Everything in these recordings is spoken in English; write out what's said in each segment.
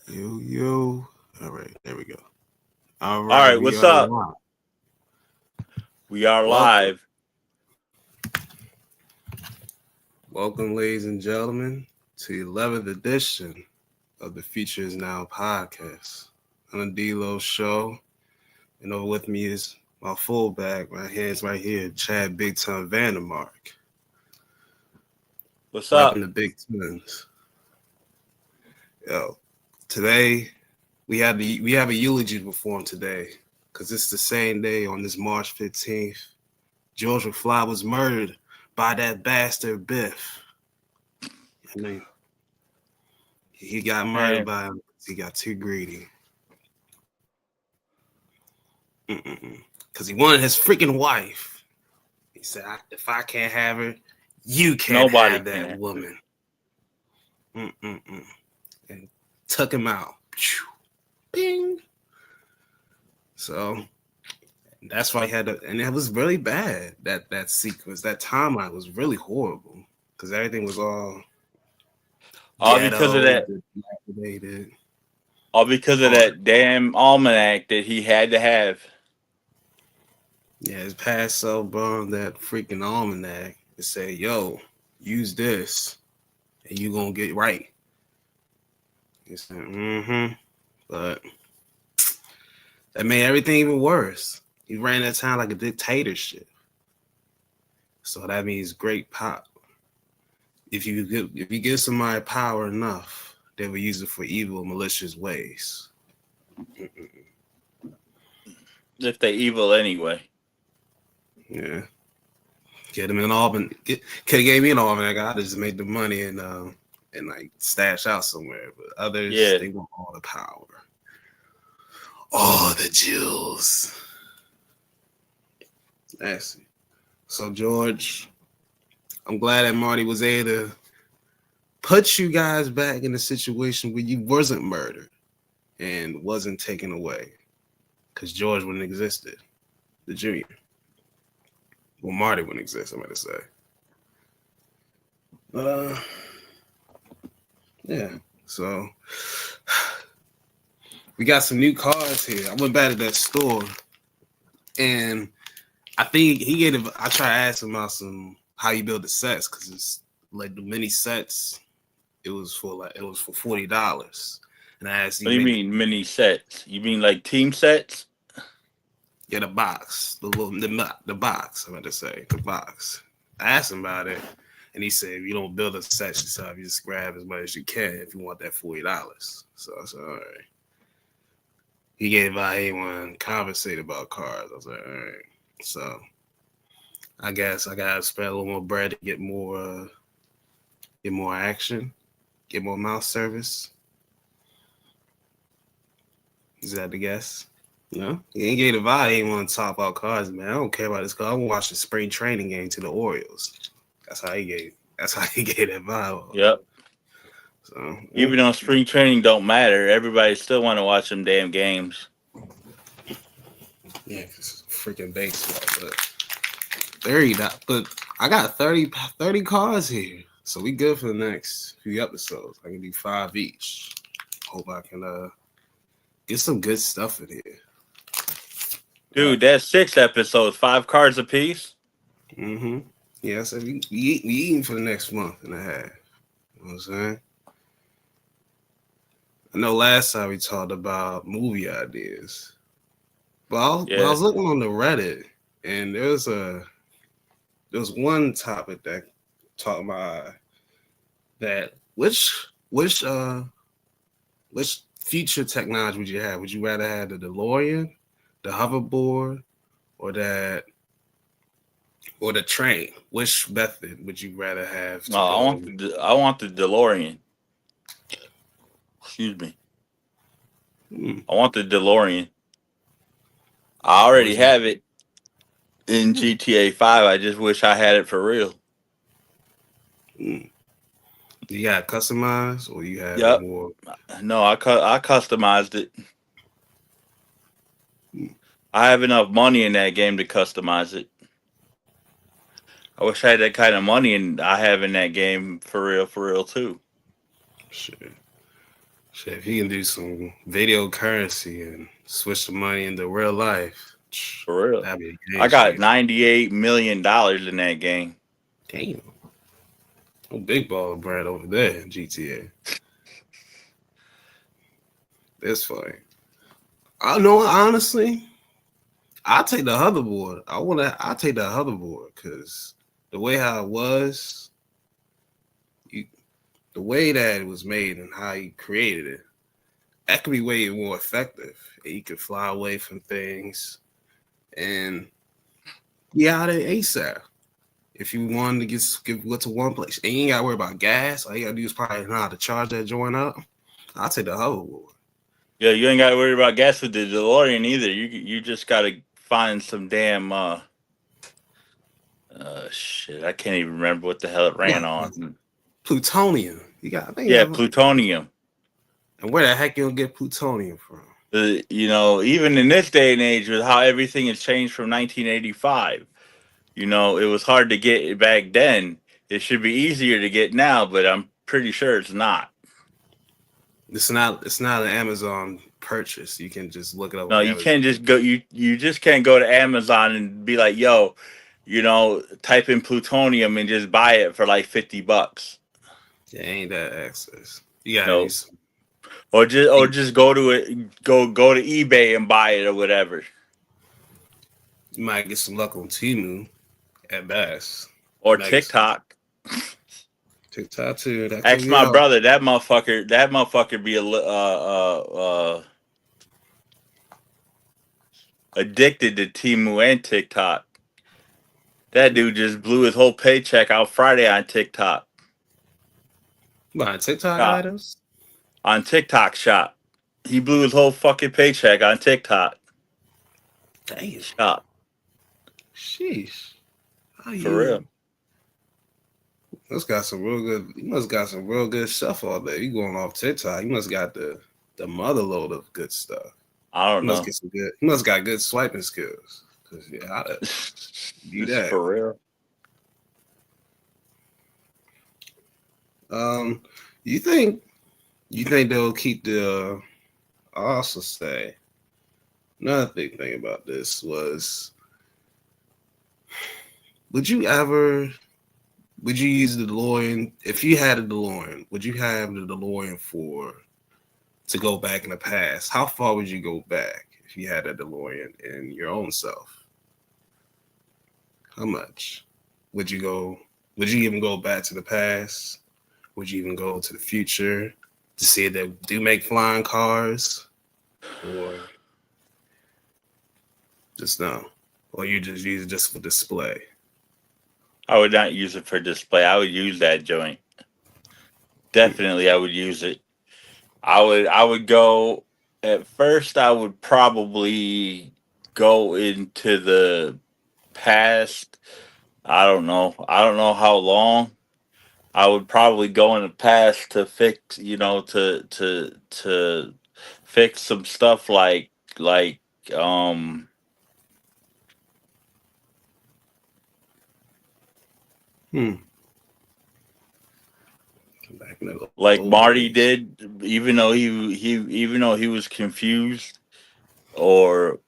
Yo, yo. All right, there we go. All All right, right, we what's are up? live. We are Welcome. live. Welcome, ladies and gentlemen, to the 11th edition of the Future Is Now podcast. On the D-Lo show. And over with me is my fullback. My hands right here, Chad Big Time Vandermark. What's Repping up? the Big Twins. Yo, today we have a eulogy to perform today. Because it's the same day on this March 15th. George McFly was murdered by that bastard Biff. I mean, he got murdered Man, by him because he got too greedy. Because he wanted his freaking wife. He said, if I can't have her, you can't nobody have that can. woman. And took him out. Bing. So that's why he had to, and it was really bad. That sequence, that timeline was really horrible because everything was all All because of ghetto, that. dilapidated. All because of Hard. that damn almanac that he had to have. Yeah, his past self burned that freaking almanac and say, yo, use this and you gonna get right. He said, But that made everything even worse. He ran that town like a dictatorship. So that means great power. If you give somebody power enough, they will use it for evil, malicious ways. If they evil anyway. Yeah. Get him in Auburn. Could have gave me an Auburn. I just made the money and like stash out somewhere. But others, Yeah. they want all the power, all the jewels. That's it. So George, I'm glad that Marty was able to put you guys back in a situation where you wasn't murdered and wasn't taken away, because George wouldn't have existed, the junior. Well, Marty wouldn't exist, I'm going to say. Yeah. So we got some new cars here. I went back to that store, and I think he gave. I tried to ask him about how you build the sets, because it's like the mini sets. It was for $40, and I asked What do you him, mean mini sets? You mean like team sets? yeah, the box, the box. I'm about to say the box. I asked him about it, and he said, "You don't build a set yourself. You just grab as much as you can if you want that $40." So I said, "All right." He gave out anyone conversate about cars. I was like, all right. So I guess I gotta spend a little more bread to get more action, get more mouth service. Is that the guess? No, he ain't gave the vibe. He ain't want to talk about cars, man. I don't care about this car. I want to watch the spring training game to the Orioles. That's how he gave. That's how he gave that vibe. Yep. So Even though spring training don't matter, everybody still want to watch them damn games. yeah, it's freaking baseball. But 30, but I got 30 cars here. So we good for the next few episodes. I can do 5 each. Hope I can get some good stuff in here. Dude, that's 6 episodes, 5 cards apiece. Yeah, so we eating for the next month and a half. You know what I'm saying? I know last time we talked about movie ideas. But I Yeah. was looking on the Reddit, and there was one topic that talked about that which future technology would you have? Would you rather have the DeLorean, the hoverboard, or the train? Which method would you rather have No, to go? I want the DeLorean. Excuse me. Hmm. I want the DeLorean. I What already was it? have it in GTA 5. I just wish I had it for real. Hmm. You got customized, or you have Yep. more? No, I customized it. Hmm. I have enough money in that game to customize it. I wish I had that kind of money, and I have in that game for real too. Shit. Shit, if you can do some video currency and switch the money into real life, For real. that'd be a game I got changer. $98 million in that game. Damn. Oh, big baller brand over there in GTA. That's funny. I know, honestly, I'll take the hoverboard. I'll take the hoverboard because the way how it was, you, the way that it was made and how he created it, that could be way more effective. You could fly away from things and be out of ASAP. If you wanted to get to one place, and you ain't gotta worry about gas. All you gotta do is probably know how to charge that joint up. I'll take the hoverboard. Yeah, you ain't got to worry about gas with the DeLorean either. You just got to find some damn shit. I can't even remember what the hell it ran What? on. Plutonium. You got. I think you Yeah, got. plutonium. And where the heck you gonna get plutonium from? Even in this day and age, with how everything has changed from 1985, it was hard to get it back then. It should be easier to get now, but I'm pretty sure it's not. It's not. It's not an Amazon purchase. You can just look it up No, on you Amazon. can't just go. You just can't go to Amazon and be like, "Yo, type in plutonium and just buy it for like $50." Yeah, ain't that access. You gotta No, use some. or just go to it, go to eBay and buy it or whatever, You might get some luck on Timu at best. or You might get some TikTok. TikTok too. That could Ask be my out. brother. That motherfucker be addicted to Timu and TikTok. That dude just blew his whole paycheck out Friday on TikTok. Buying TikTok Shop. items. On TikTok shop. He blew his whole fucking paycheck on TikTok Damn. shop. Sheesh. How For real. you? Must got some real good. You must got some real good stuff all day. You going off TikTok? You must got the mother load of good stuff. I don't You must know. get some good. You must got good swiping skills. Cause yeah, I do This is that. for real. Um, you think they'll keep the? I also say another big thing about this was, would you ever? Would you use the DeLorean if you had a DeLorean? Would you have the DeLorean to go back in the past? How far would you go back if you had a DeLorean in your own self? How much would you go? Would you even go back to the past? Would you even go to the future to see if they do make flying cars, or just no, or you just use it just for display? I would not use it for display. I would use that joint. Definitely I would use it. I would go at first I would probably go into the past. I don't know. I don't know how long. I would probably go in the past to fix, to fix some stuff like um Hmm. Back in the like old Marty days. did, even though he was confused or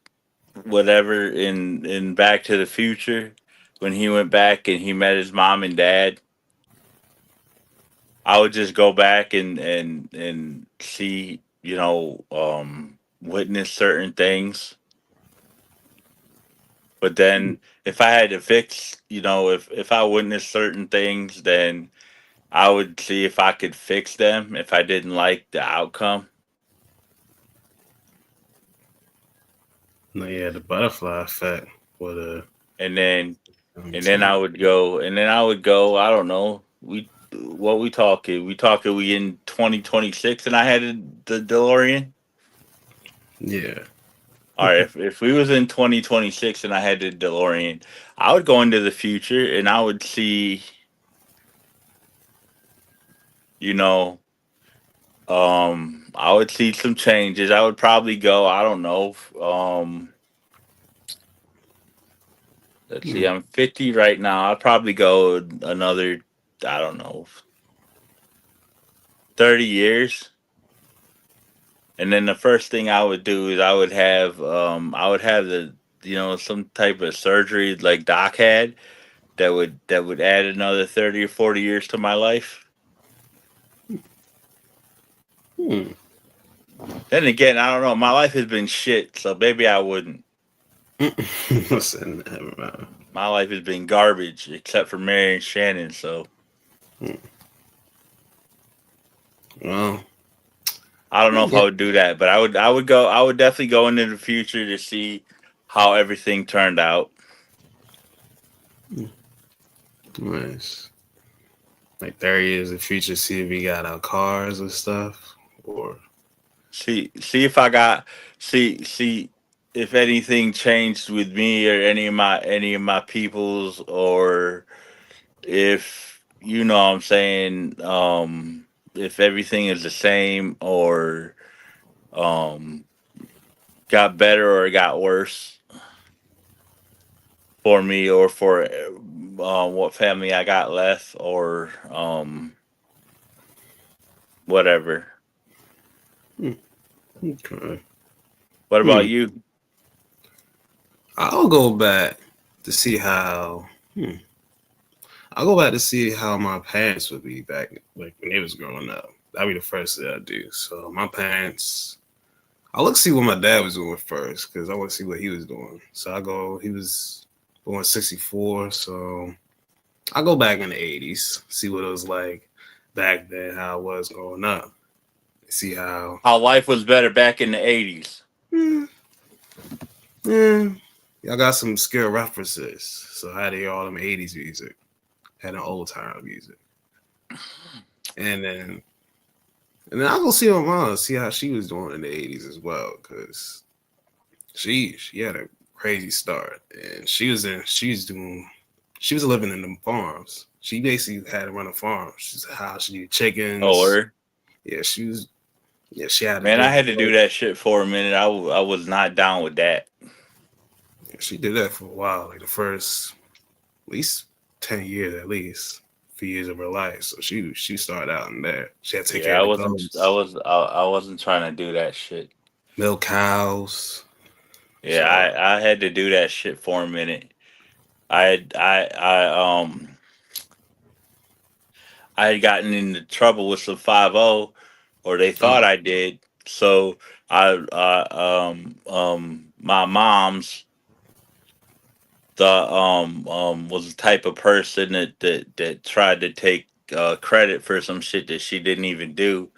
whatever in Back to the Future when he went back and he met his mom and dad. I would just go back and see, witness certain things. But then if I had to fix, if I witnessed certain things, then I would see if I could fix them if I didn't like the outcome. No, yeah, the butterfly effect. What And then and then I time? would go and then I would go, I don't know. We talking? We in 2026 and I had the DeLorean? Yeah. All right, if we was in 2026 and I had the DeLorean, I would go into the future and I would see, you know, I would see some changes. I would probably go, I don't know, let's see, Hmm. I'm 50 right now. I'd probably go another, I don't know, 30 years. And then the first thing I would do is I would have the some type of surgery like Doc had that would add another 30 or 40 years to my life. Hmm. Then again, I don't know. My life has been shit, so maybe I wouldn't. Listen, man. My life has been garbage, except for marrying Shannon. So Well, I don't know if yeah. I would do that, but I would definitely go into the future to see how everything turned out. Nice. Like 30 years of future, see if we got our cars and stuff. Or See if I got see if anything changed with me or any of my peoples, or if what I'm saying, if everything is the same, or um got better or got worse for me, or for what family I got left, or whatever. hmm, okay. What about Hmm. you? I'll go back to see how. I'll go back to see how my parents would be back, like when they was growing up. That'd be the first thing I do. So my parents, I look see what my dad was doing first because I want to see what he was doing. So I go, he was born '64, so I go back in the '80s, see what it was like back then, how it was growing up, see how. How life was better back in the 80s. Hmm, yeah, y'all got some skill references. So I had to hear all them '80s music, had an old time music, and then I'll go see my mom, see how she was doing in the '80s as well, because she had a crazy start, and she was doing she was living in them farms. She basically had to run a farm. She's a house. She needed chickens. Or Yeah, she was. Yeah, she had to man, do I it. had to do that shit for a minute. I was not down with that. Yeah, she did that for a while, like the first at least 10 years, at least few years of her life. So she started out in there. She had to take Yeah, care of the goats, I wasn't trying to do that shit. milk cows. Yeah, So I had to do that shit for a minute. I had I had gotten into trouble with some 5-0, or they thought oh, I did. So my mom's the was the type of person that tried to take credit for some shit that she didn't even do.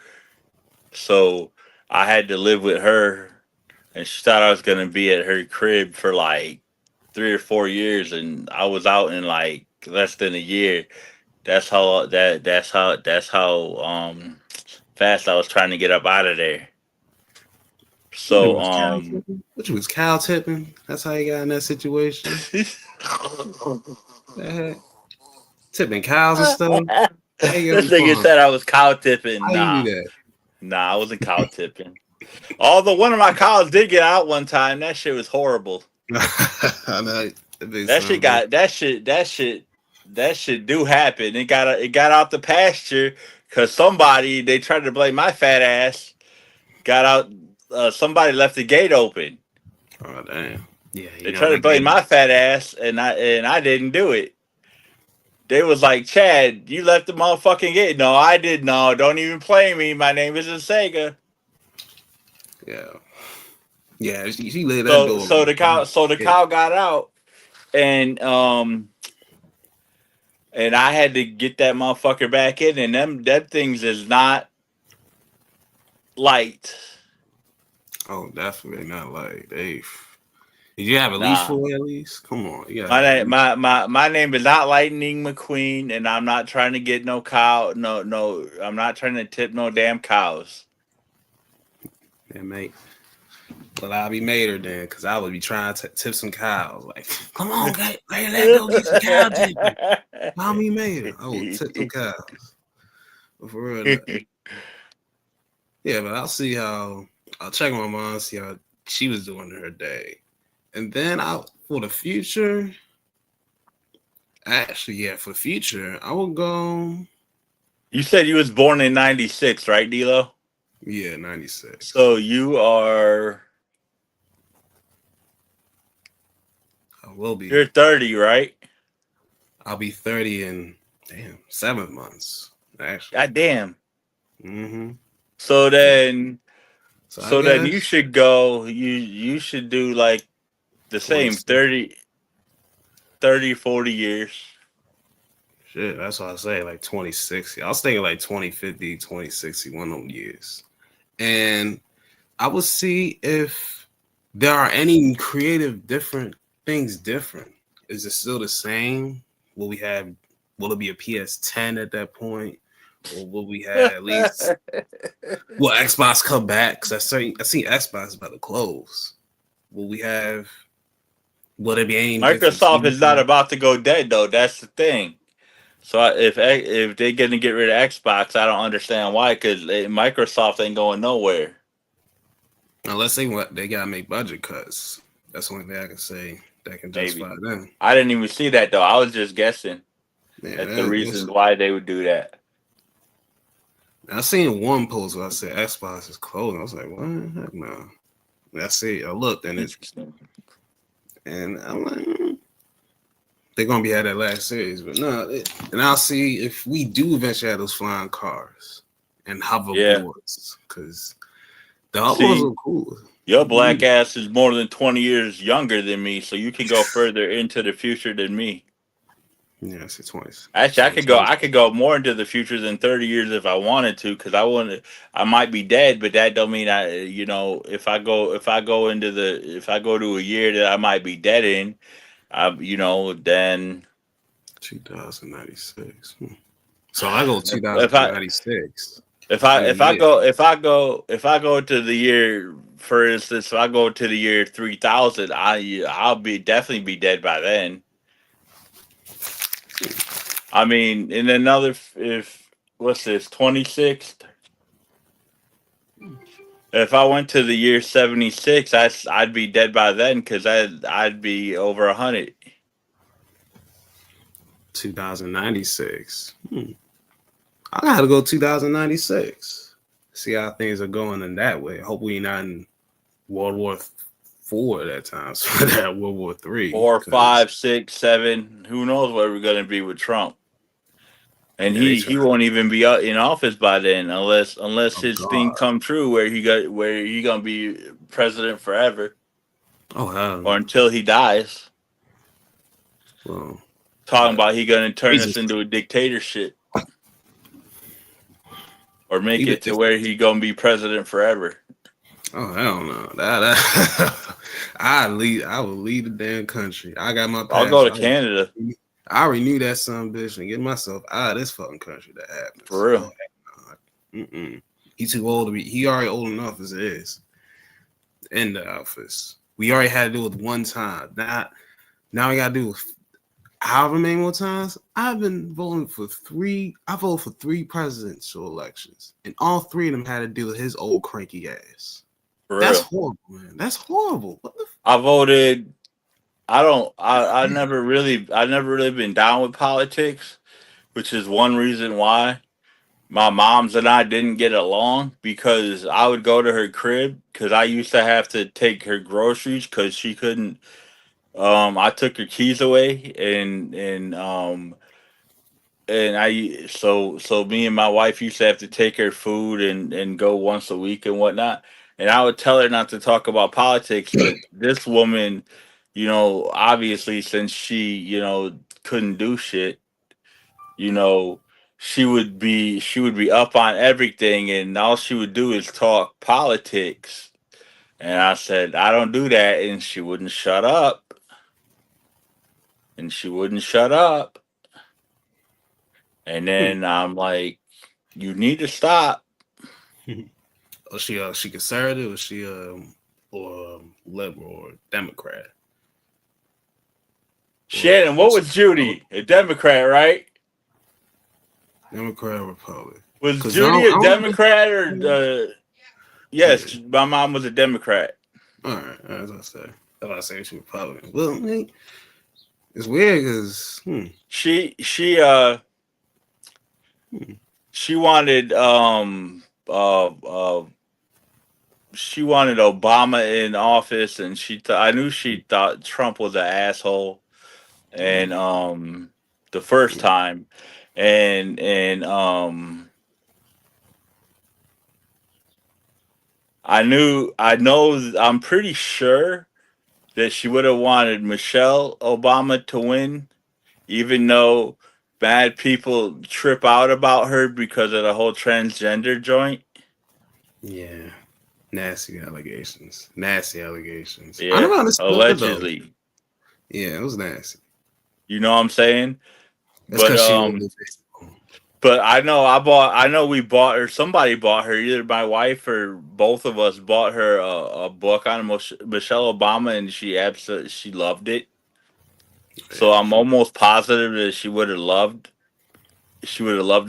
So I had to live with her, and she thought I was gonna be at her crib for like 3 or 4 years, and I was out in like less than a year. That's how fast I was trying to get up out of there. what it So was cow tipping? What you was cow tipping? That's how you got in that situation. this The heck? Tipping cows and stuff. How you get on the nigga farm? said I was cow tipping. How you do that? Nah, I wasn't cow tipping. Although one of my cows did get out one time. That shit was horrible. I know that makes That shit sound good. got that shit do happen. It got out the pasture because somebody, they tried to blame my fat ass. Got out. Somebody left the gate open. Oh damn. Yeah, They you know tried to that blame game. my fat ass, and I didn't do it. They was like, Chad, you left the motherfucking gate. No, I did. No, don't even play me. My name isn't Sega. Yeah. Yeah, she laid that door So the yeah. cow got out, and I had to get that motherfucker back in, and them things is not light. Oh, definitely not like Dave. Did you have a leash Nah. for it at least? Come on, you gotta have a leash. My name is not Lightning McQueen, and I'm not trying to get no cow. No, I'm not trying to tip no damn cows. Yeah, mate. Well, I'll be mater then, because I would be trying to tip some cows. Like, come on, let go get some cow tipping. Call me mater. I will tip some cows. But for real, yeah, but I'll check my mom, see how she was doing her day. And then for the future, actually, yeah, for the future, I will go. You said you was born in '96, right, D'Lo? Yeah, 96. So you are I will be. you're 30, right? I'll be 30 in, damn, 7 months, actually. God damn. Mm-hmm. So Yeah. then So I so then you guess should go you should do like the same 26. 30, 40 years. Shit, that's what I say, like 2060. I was thinking like 2050, 2060, one of them years. And I will see if there are any creative different things different. Is it still the same? Will we have will it be a PS10 at that point? Or will we have at least will Xbox come back? Because I seen Xbox about to close. Will we have will there be any different Microsoft is not TV? about to go dead though. That's the thing. So if they're gonna get rid of Xbox, I don't understand why. Because Microsoft ain't going nowhere. Unless they gotta make budget cuts. That's the only thing I can say that can Maybe justify them. I didn't even see that though. I was just guessing Yeah, at the that's, reasons why they would do that. I seen one post where I said Xbox is closing. I was like, what? Heck no. And I see. I looked Interesting. and I'm like, they're gonna be at that last series, but no. And I'll see if we do eventually have those flying cars and Yeah. hoverboards because the hoverboards See, are cool. your black ass is more than 20 years younger than me, so you can go further into the future than me. Yeah, I see 20s. Actually, So 20. I could go more into the future than 30 years if I wanted to, because I might be dead, but that don't mean if I go to a year that I might be dead in, then 2096. So I go if I 2096. That'd be it. if I go to the year, for instance, if I go to the year 3000, I'll be definitely be dead by then. I mean, in another if what's this 26? If I went to the year 76, I'd be dead by then because I'd be over 100. 2096. I gotta go 2096. See how things are going in that way. Hope we not in World War IV at that time. So that World War III. 4, Because 5, 6, 7. Who knows where we're gonna be with Trump? And yeah, they he trying. won't even be in office by then unless Oh his thing God. come true where he gonna be president forever Oh hell or no. until he dies. Well, Talking but about he gonna turn he's us just into a dictatorship or make even it to if. where he gonna be president forever. Oh hell no. That I would leave the damn country. I got my I'll go to passport. Canada I renew that son bitch and get myself out of this fucking country. That for happens. Oh real. heck no. Mm-mm. He too old to be. He already old enough as it is in the office. We already had to do it one time. Now we got to do it however many more times. I've been voting for three. I voted for three presidential elections, and all three of them had to do with his old cranky ass. For That's real. horrible, man. That's horrible. What the? I voted I don't I never really been down with politics, which is one reason why my moms and I didn't get along because I would go to her crib because I used to have to take her groceries because she couldn't. I took her keys away and so me and my wife used to have to take her food and go once a week and whatnot. And I would tell her not to talk about politics, but this woman, obviously since she, couldn't do shit, you know, she would be up on everything and all she would do is talk politics. And I said, I don't do that, and she wouldn't shut up. And she wouldn't shut up. And then I'm like, you need to stop. Was she conservative? Was she or liberal or Democrat or Shannon, what was she was Judy? A Democrat, right? Democrat or Republican? Was Because Judy a I don't think. Democrat or Yeah. yes, my mom was a Democrat. All right. As I say, if I say she Republican, well, I mean, it's weird because She she uh hmm. she wanted she wanted Obama in office, and I knew she thought Trump was an asshole, and the first time, and I'm pretty sure that she would have wanted Michelle Obama to win, even though bad people trip out about her because of the whole transgender joint. Yeah. Nasty allegations. Nasty allegations. I Yeah, never understood though. allegedly. Yeah, it was nasty. You know what I'm saying? That's But because she wrote the Facebook. I know we bought her. Somebody bought her. Either my wife or both of us bought her a book on Michelle Obama, and she loved it. So Yeah. I'm almost positive that she would have loved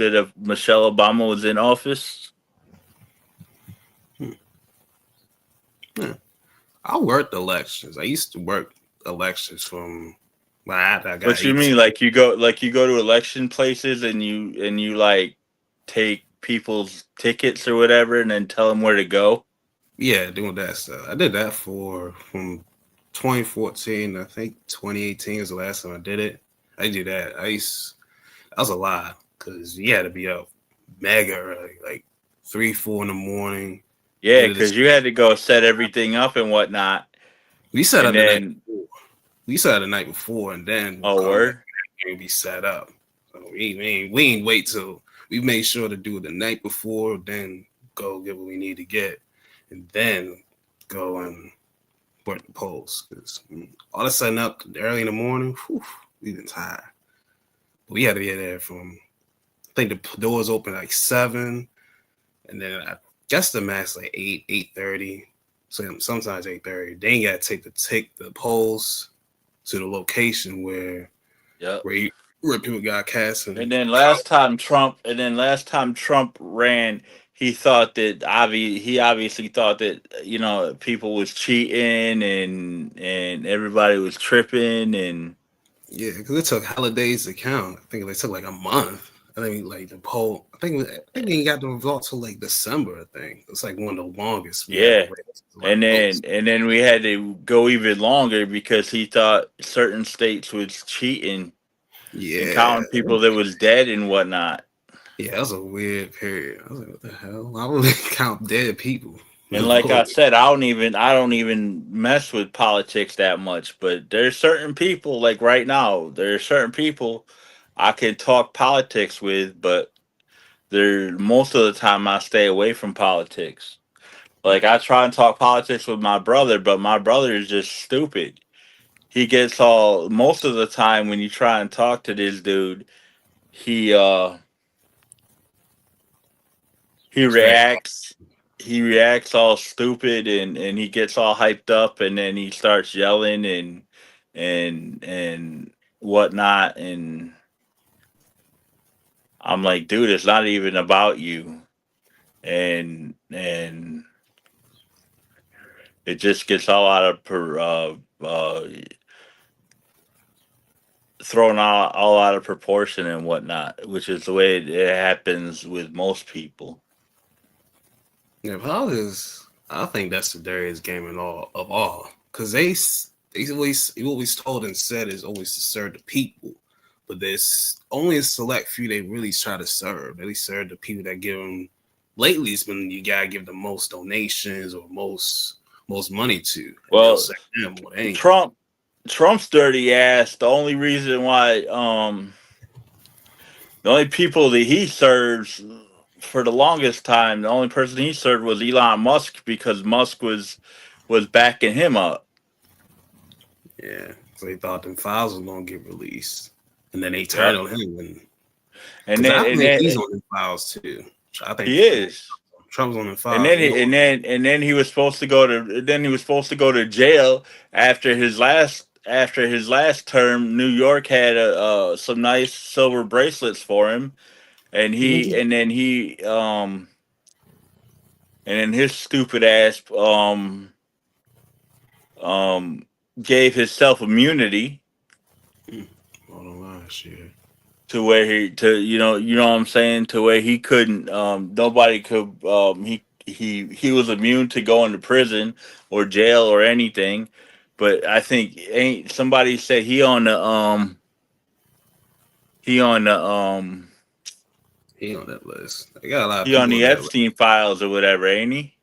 it if Michelle Obama was in office. Hmm. Yeah. I worked elections. I used to work elections from when I got What you 18. mean? Like you go to election places and you like take people's tickets or whatever, and then tell them where to go. Yeah, doing that stuff. I did that for from 2014. I think 2018 is the last time I did it. I did that. That was a lot because you had to be up mega early, like 3, 4 in the morning. Yeah, Get it. because you had to go set everything up and whatnot, We set and up the night then before. We set up the night before, and then oh come back word. and be set up. So we ain't wait till we made sure to do it the night before, then go get what we need to get, and then go and work the polls. Because all of a sudden up early in the morning, we been tired. But we had to get there from I think the doors open like 7, and then I guess the max like 8:30. So sometimes 8:30. Then you gotta take the polls to the location Yep. where you, where people got cast And and then count. last time Trump ran, he obviously thought that people was cheating and everybody was tripping and Yeah, because it took holidays to count. I think it took like a month. I think like the poll. I think we got the results till like December. I think it's like one of the longest we had to yeah. wait to select votes. And then we had to go even longer because he thought certain states was cheating and Yeah, counting people that was dead and whatnot. yeah, that was a weird period. I was like, what the hell? Why would we count dead people to And like I vote? said, I don't even mess with politics that much. But there's certain people like right now, there's certain people I can talk politics with, but there most of the time I stay away from politics. Like I try and talk politics with my brother, but my brother is just stupid. He gets all most of the time when you try and talk to this dude, he uh he It's very reacts he reacts all stupid and he gets all hyped up and then he starts yelling and whatnot and I'm like, dude, it's not even about you. And it just gets thrown all out of proportion and whatnot, which is the way it happens with most people. yeah, politics. I think that's the dirtiest game in all because they always told and said is always to serve the people, but there's only a select few they really try to serve. They serve the people that give them. Lately, it's been you gotta give the most donations or most money to, and they'll Well, serve them more than anything. Trump Trump's dirty ass. The only reason why the only people that he serves for the longest time, the only person he served was Elon Musk because Musk was backing him up. Yeah, so they thought them files was gonna get released, and then they turned Yep. on him, and And because then I and think then he's on them files too. I think he is. Trump's on them And files. then He he, don't. and then he was supposed to go to then he was supposed to go to jail after his last term. New York had some nice silver bracelets for him, and he and then his stupid ass um gave himself immunity Hold on last year. to where he to you know what I'm saying to where he couldn't nobody could he was immune to going to prison or jail or anything. But I think ain't somebody said he on the He on that list. They got a lot of he on people on the that list. Epstein files or whatever, ain't he?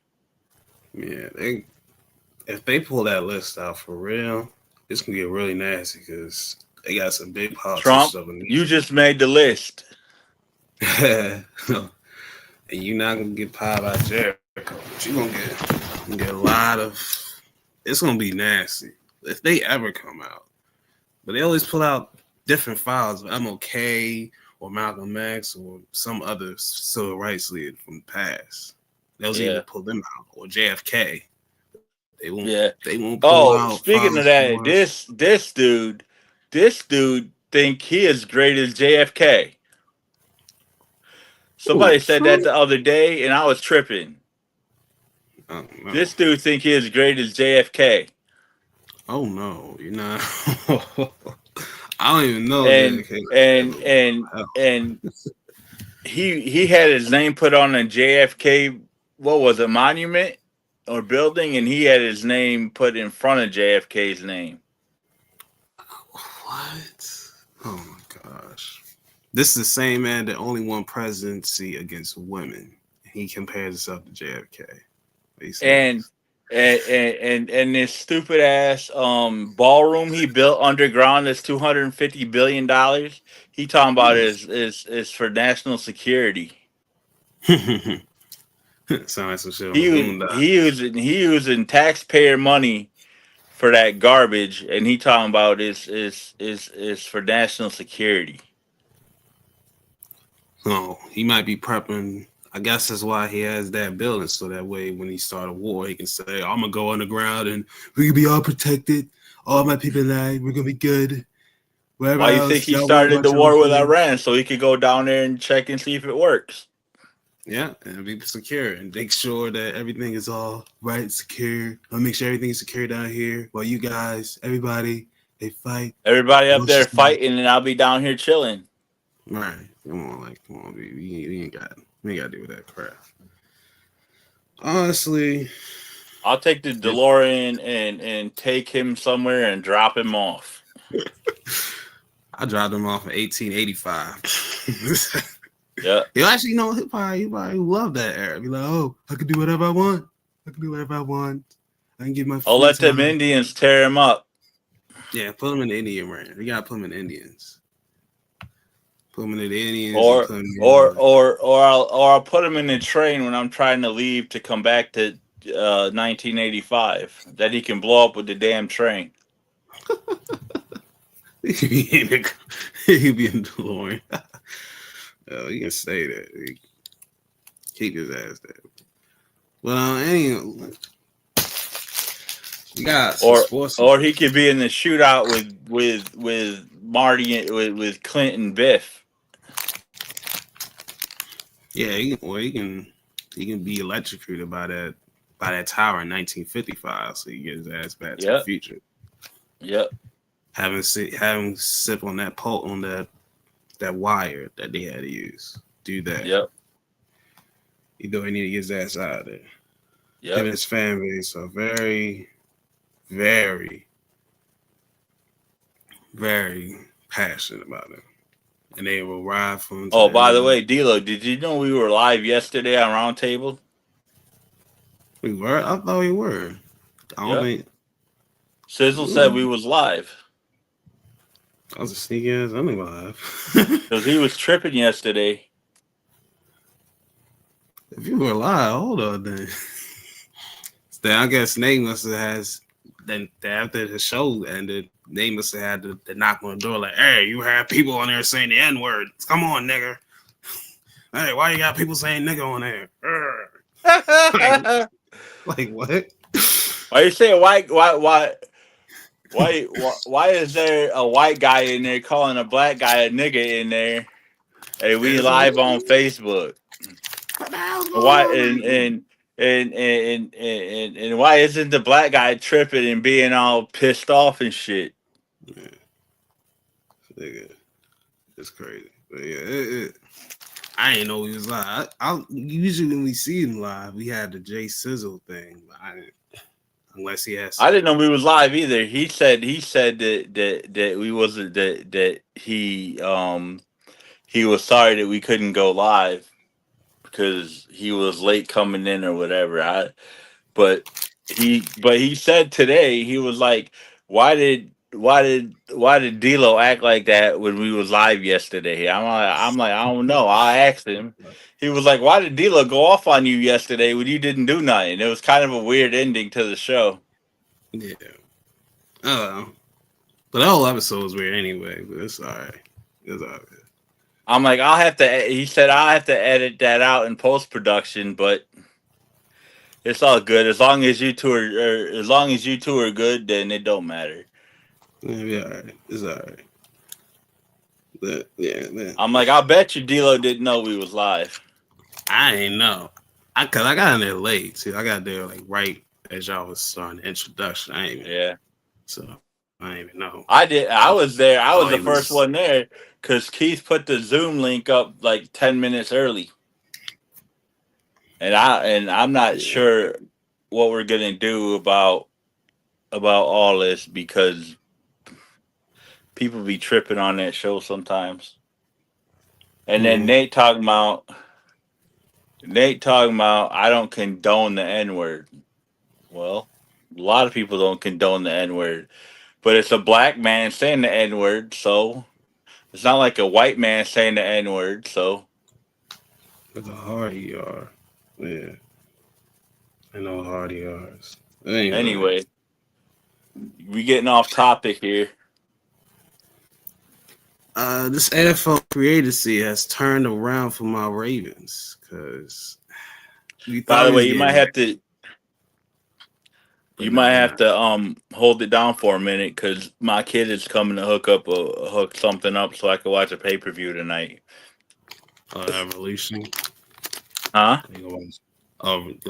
Yeah, if they pull that list out for real, it's gonna get really nasty because they got some big Trump, politicians over you just made the list. there. And you're not gonna get pied by Jericho, but you gonna get a lot of. It's gonna be nasty if they ever come out. But they always pull out different files of MLK or Malcolm X or some other civil rights leader from the past. They'll Yeah, either pull them out or JFK. They won't. yeah. They won't pull Oh, out speaking of files that, for. this dude think he as great as JFK. Ooh, Somebody said that Trump. the other day, and I was tripping. I don't know. This dude think he as great as JFK, Oh no, you're not. I don't even know and JFK like that, and but and hell. and he had his name put on a JFK, what was it, monument or building, and he had his name put in front of JFK's name. What? Oh my gosh. This is the same man that only won presidency against women. He compares himself to JFK. Are you And serious? and this stupid ass ballroom he built underground that's $250 billion. He talking about is for national security. Sound like some shit on the Boondocks. He using taxpayer money for that garbage, and he talking about is for national security. No, he might be prepping. I guess that's why he has that building, so that way when he start a war, he can say, "I'm gonna go underground and we can be all protected. All my people alive. We're gonna be good. Wherever Why you think else, he y'all worry started about the your own war with thing." Iran so he could go down there and check and see if it works? Yeah, and be secure and make sure that everything is all right, secure. I'll make sure everything's secure down here. While you guys, everybody, they fight. Everybody up Amongst there yourselves. fighting, and I'll be down here chilling. Right. Come on, dude. We ain't got to deal with that crap. Honestly, I'll take the if DeLorean and take him somewhere and drop him off. I dropped him off in 1885. Yeah. He'll actually, he probably love that era. Be like, oh, I can do whatever I want. I can do whatever I want. I can get my I'll free let them time. Indians tear him up. Yeah, put him in the Indian range. We gotta put him in the Indians. Put him in the Indians and Or put him or in. or or I'll put him in the train when I'm trying to leave to come back to 1985. That he can blow up with the damn train. He could be in the, he could be in the DeLorean. Oh, you can say that. Keep his ass there. Well, anyway, we got some Or sports. or he could be in the shootout with Marty with Clint and Biff. Yeah, he can be electrocuted by that tower in 1955, so he gets his ass back to the Yep. future. Yep. Having sip on that wire that they had to use. Do that. Yep. He need to get his ass out of there. Him Yep. and his fan base are very, very, very passionate about it. And they will ride for him to Oh, the end by of the the. way, D'Lo, did you know we were live yesterday on Roundtable? We were? I thought we were. I don't Yep. think. Sizzle said we was live I was a sneaky ass live. because he was tripping yesterday. If you were live, hold on then. Then I guess Nate must have has then after the show ended, Nate must have had to knock on the door like, hey, you have people on there saying the N-word. Come on, nigga. Hey, why you got people saying nigga on there? Like what? Why you say why is there a white guy in there calling a black guy a nigga in there? Hey, we It's like, live on Facebook. what the hell's And going why on right here? and why isn't the black guy tripping and being all pissed off and shit? Yeah, nigga, it's crazy. But yeah, I ain't know he was live. I usually when we see him live, we had the Jay Sizzle thing, but I didn't, unless he has I some. didn't know we was live either. He said that we wasn't that he was sorry that we couldn't go live because he was late coming in or whatever. But he said today he was like, why did D'Lo act like that when we was live yesterday? I'm like I don't know. I asked him. He was like, why did D'Lo go off on you yesterday when you didn't do nothing? It was kind of a weird ending to the show. Yeah. But the whole episode was weird anyway. But it's all right. It's all right. I'm like, I'll have to. He said I'll have to edit that out in post production, but it's all good as long as you two as long as you two are good, then it don't matter. Yeah, be all right. It's all right. But yeah, man. I'm like, I bet you D'Lo didn't know we was live. I ain't know. Cause I got in there late too. I got there like right as y'all was starting the introduction. I ain't even Yeah, so I ain't even know. I did. I was there. I was Oh, the he first was. one there because Keith put the Zoom link up like 10 minutes early, and I'm not Yeah. sure what we're gonna do about all this because people be tripping on that show sometimes. And then Hmm. Nate talking about I don't condone the N word. Well, a lot of people don't condone the N word, but it's a black man saying the N word, so it's not like a white man saying the N word. So Look how hard he are. Yeah. I know how hard he are. Anyway. anyway, we getting off topic here. This NFL free agency has turned around for my Ravens because we By thought the we way, was getting, but you might nah, have nah. to hold it down for a minute because my kid is coming to hook something up so I can watch a pay-per-view tonight. Revolution. Huh? You gonna watch,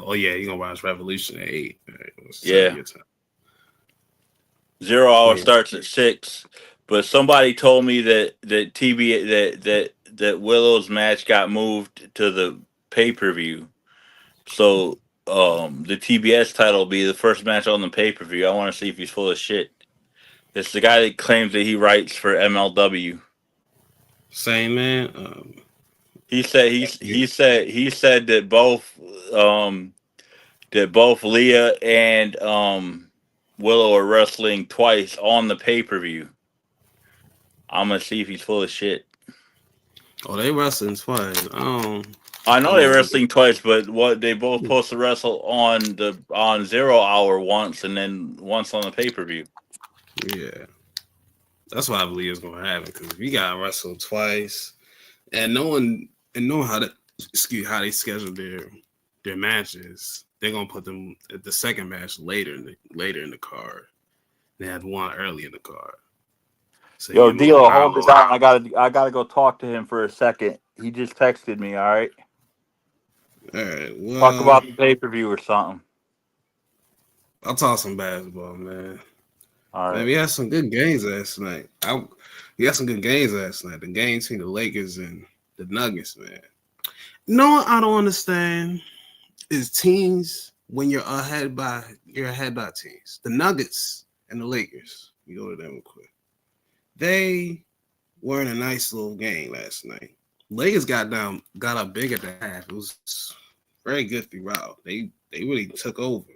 oh yeah, you gonna watch Revolution at 8. All right, it's 7 Yeah. your time. 0 hour Yeah. starts at 6, but somebody told me that that Willow's match got moved to the pay per view. So the TBS title will be the first match on the pay per view. I want to see if he's full of shit. It's the guy that claims that he writes for MLW. Same man. He said Yeah. he said um that both Leah and Willow are wrestling twice on the pay per view. I'm gonna see if he's full of shit. Oh, they wrestling twice. I I know they're don't know. wrestling twice, but what they both supposed to wrestle on 0 hour once and then once on the pay per view. Yeah, that's what I believe is gonna happen because we got wrestled twice, and knowing how to how they schedule their matches, they're gonna put them at the second match later in the card. They had one early in the card, so Yo, you more Dio, hold it power. down. I gotta go talk to him for a second. He just texted me. All right, All right, talk well, about the pay per view or something. I'll talk some basketball, man. All Man, right. we had some good games last night. We had some good games last night. The game between the Lakers and the Nuggets, man. No, I don't understand is teams when you're ahead by teams. The Nuggets and the Lakers. You go to them real quick. They were in a nice little game last night. Lakers got up big at the half. It was very good throughout. They really took over.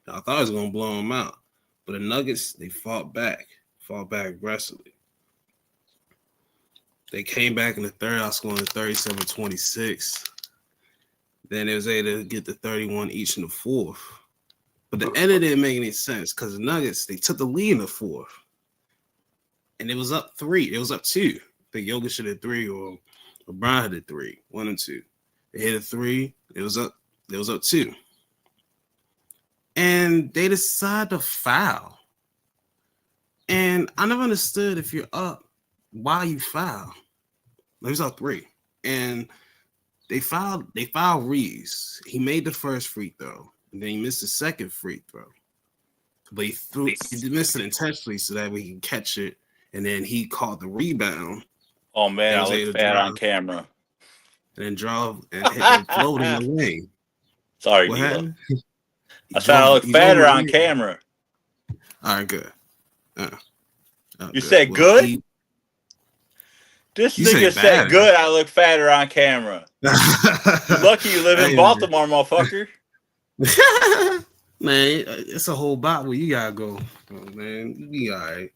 I thought it was gonna blow them out, but the Nuggets they fought back aggressively. They came back in the third. I was scoring 37-26. Then they was able to get the 31 each in the fourth. But the end didn't make any sense because the Nuggets, they took the lead in the fourth. And it was up 3. It was up 2. The Jokic should hit 3 or LeBron hit 3. 1 and 2. They hit a 3. It was up 2. And they decided to foul. And I never understood if you're up, why you foul. It was up 3. And they fouled Reeves. He made the first free throw. And then he missed the second free throw. But he missed it intentionally so that we can catch it. And then he caught the rebound Oh man, and I was look able to fat on drive. camera. and then drove and hit the float in the lane. Sorry, What D-Lo. happened? I said I look He drove in fatter the on lane. camera. All right, good. You Good. said Well, good? This you say nigga said bad. good. I look fatter on camera. You lucky you live in Hey, Baltimore, motherfucker. man, it's a whole bottle. You gotta go, man. You be all right.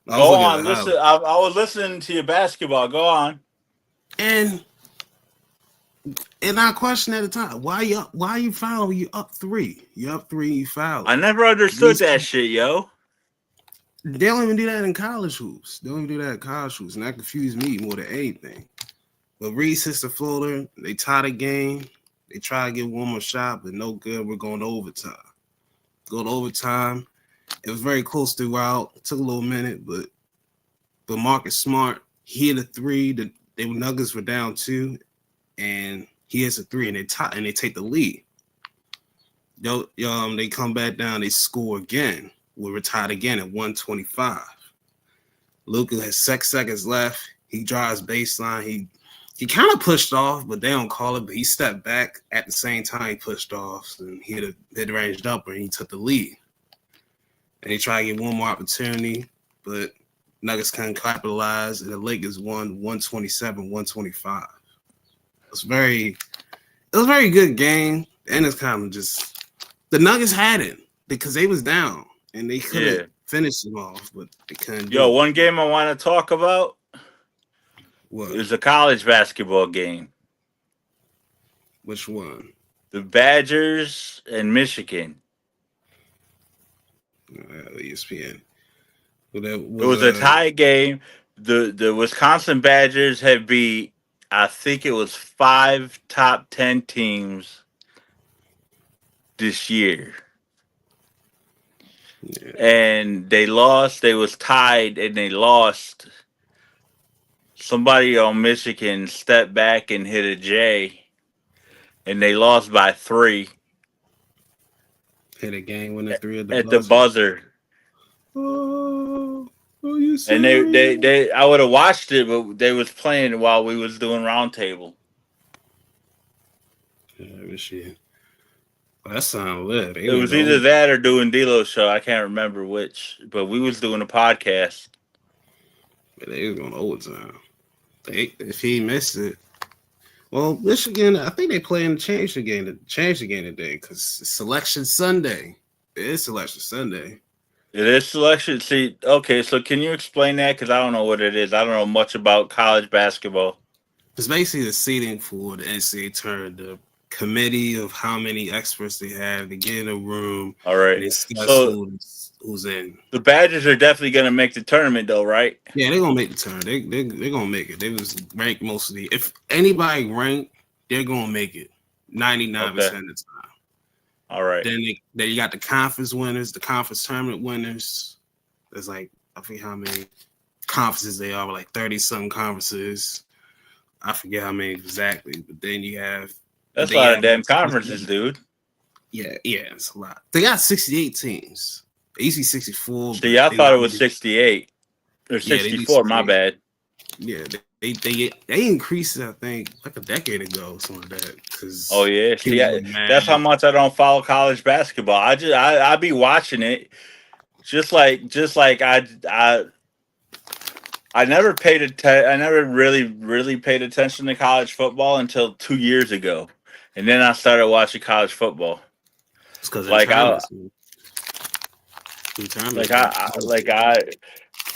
I was Go looking at the on. Listen. highlight, I was listening to your basketball. Go on. and I questioned at the time, why you fouling? You up 3? You up 3? You I fouling? never understood that shit, yo. They don't even do that in college hoops. They don't even do that in college hoops, and that confused me more than anything. But Reese hits the floater. They tie the game. They try to get one more shot, but no good. We're going to overtime. Go to overtime. It was very close throughout. It took a little minute, but Marcus Smart, he hit a 3. The Nuggets were down 2, and he hits a 3, and they take the lead. They come back down. They score again. We're tied again at 125. Luka has 6 seconds left. He drives baseline. He kind of pushed off, but they don't call it. But he stepped back at the same time he pushed off, and he hit a mid-range jumper, and he took the lead. And he tried to get one more opportunity, but Nuggets couldn't capitalize, and the Lakers won 127-125. It was a very good game, and it's kind of just the Nuggets had it because they was down, and they couldn't finish them off, but they couldn't do it. One game I want to talk about What? is a college basketball game. Which one? The Badgers and Michigan. ESPN. It was a tie game. The Wisconsin Badgers had beat, I think it was 5 top 10 teams this year. Yeah. And they lost. They was tied and they lost. Somebody on Michigan stepped back and hit a J, and they lost by 3. Hit a game winning 3 at the buzzer. Oh, you And they I would have watched it, but they was playing while we was doing roundtable. Yeah, shit. Well, that sound lit. It was either that or doing D-Lo's show. I can't remember which, but we was doing a podcast. But they was going overtime. If he missed it, well, Michigan, I think they playing to change the game today because it's Selection Sunday. It is Selection Sunday. It is selection. See, okay, so can you explain that? Because I don't know what it is. I don't know much about college basketball. It's basically the seating for the NCAA tournament, the committee of how many experts they have. They get in a room. All right. And discuss so who's in. The Badgers are definitely going to make the tournament, though, right? Yeah, they're going to make the tournament. They're going to make it. They was ranked mostly. If anybody ranked, they're going to make it 99% of the time. All right. Then you got the conference winners, the conference tournament winners. There's like, I forget how many conferences they are, like 30-something conferences. I forget how many exactly, but then you have... That's a lot of damn conferences, dude. Yeah, it's a lot. They got 68 teams. They used to be 64. See, I thought it was 68 or 64. My bad. Yeah, they increased it, I think, like a decade ago, something like that. Oh yeah, see, that's how much I don't follow college basketball. I be watching it, just like I never I never really paid attention to college football until 2 years ago, and then I started watching college football. It's because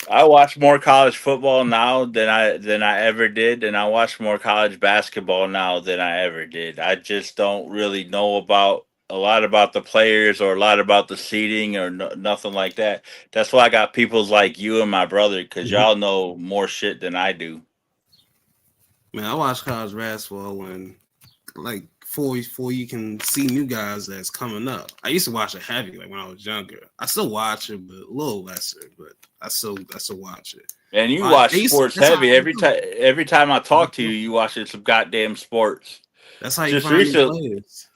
I watch more college football now than I ever did, and I watch more college basketball now than I ever did. I just don't really know a lot about the players or a lot about the seeding or nothing like that. That's why I got people like you and my brother, because y'all know more shit than I do. Man, I watch college basketball when before you can see new guys that's coming up. I used to watch it heavy, like when I was younger. I still watch it, but a little lesser. But I still watch it. And you watch sports heavy every time I talk to you. You watch some goddamn sports. That's how you find new players.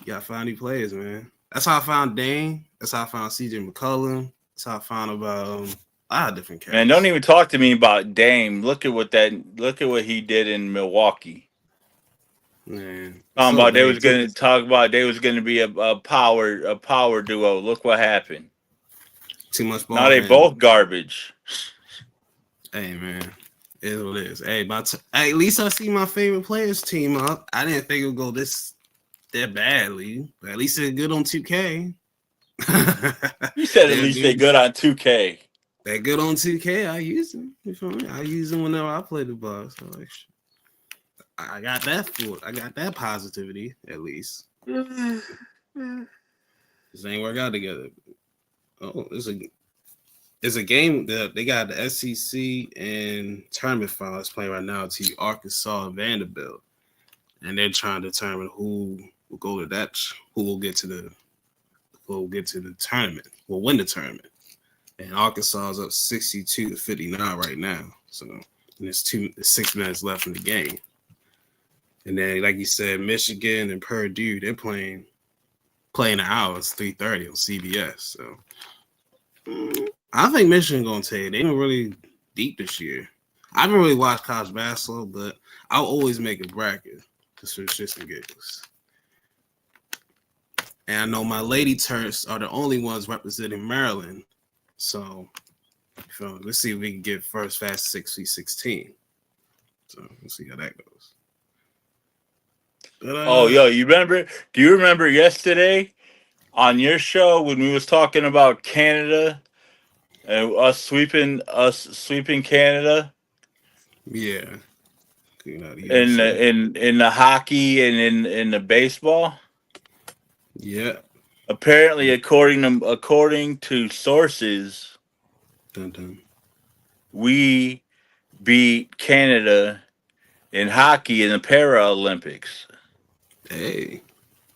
You gotta find new players, man. That's how I found Dane. That's how I found CJ McCollum. That's how I found about a lot of different characters. Man, don't even talk to me about Dame. Look at what he did in Milwaukee. Man, Talking so about bad. they was gonna be a power duo. Look what happened. Too much Now ball they handle. both garbage. Hey man, it is what it is. Hey, hey, at least I see my favorite players team up. I didn't think it would go that badly, but at least it's good on 2K. You said at they're least they good. good on 2K. They're good on 2K. I use them. You feel me? I use them whenever I play the boss. So like, I got that for. I got that positivity at least. This ain't work out together. Oh, it's a game that they got the SEC and tournament finals playing right now to Arkansas and Vanderbilt, and they're trying to determine who will go to that, who will get to the tournament, will win the tournament. And Arkansas is up 62-59 right now. So and there's 6 minutes left in the game. And then, like you said, Michigan and Purdue, they're playing an hour. It's 3:30 on CBS. So I think Michigan gonna take it. They've been really deep this year. I haven't really watched college basketball, but I'll always make a bracket just for shits and giggles. And I know my Lady Terps are the only ones representing Maryland. So let's see if we can get first fast 6v16. So we'll see how that goes. But Oh, yo, you remember? Do you remember yesterday on your show when we was talking about Canada and us sweeping Canada yeah, the in USA. the hockey and in the baseball? Yeah. Apparently, according to sources, Dun dun. we beat Canada in hockey in the Paralympics. Hey,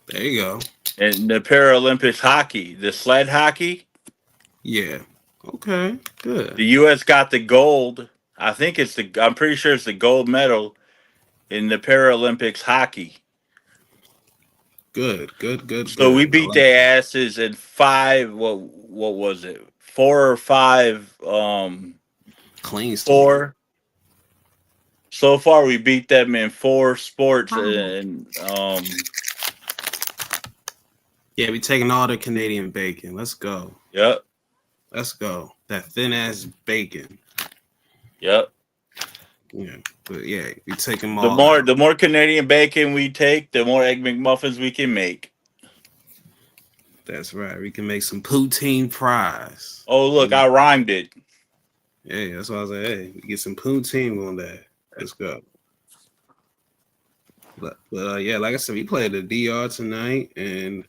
there you go. In the Paralympics hockey, the sled hockey, Yeah. Okay. the Good. U.S. got the gold. I'm pretty sure it's the gold medal in the Paralympics hockey. Good. Good. Good. So we Good. I beat like their asses in five. What was it? 4 or 5. clean sweep. Four. So far, we beat them in 4 sports, and Yeah, we taking all the Canadian bacon. Let's go. yep, Let's go. That thin ass bacon. yep. Yeah. But yeah, we take them The all more out. the more Canadian bacon we take, the more egg McMuffins we can make. That's right. We can make some poutine fries. Oh, look, I rhymed it. Yeah, that's why I was like, hey, we get some poutine on that. Let's go. But yeah, like I said, we played the DR tonight, and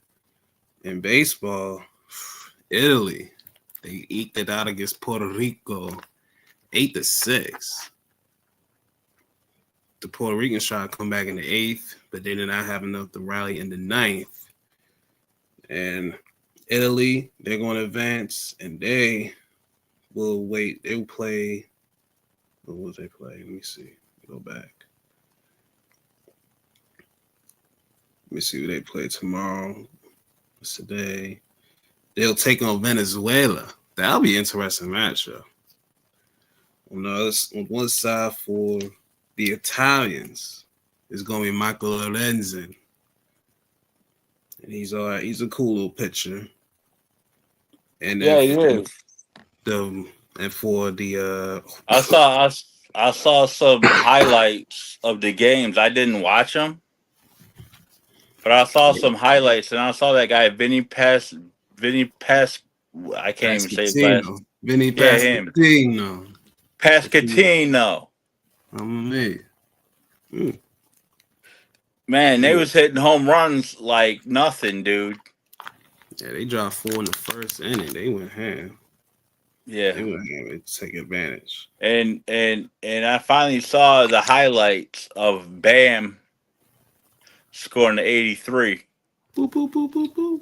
in baseball, Italy, they eked it out against Puerto Rico, 8-6. The Puerto Ricans tried to come back in the 8th, but they did not have enough to rally in the 9th. And Italy, they're going to advance, and they will wait. They will play. What will they play? Let me see. Go back. Let me see who they play tomorrow. What's today? They'll take on Venezuela. That'll be an interesting matchup. On one side for the Italians, it's going to be Michael Lorenzen. And he's all right. He's a cool little pitcher. And then Yeah, he is. for the I saw some highlights of the games. I didn't watch them, but I saw some highlights, and I saw that guy Vinny Pas. I can't even say his last. Pascatino. Vinny Yeah, him. Pascatino. Pascatino. I'm me. Man, they was hitting home runs like nothing, dude. Yeah, they dropped 4 in the first inning. They went ham. Yeah. They went ham to take advantage. And I finally saw the highlights of Bam scoring the 83. Boop, boop, boop, boop, boop.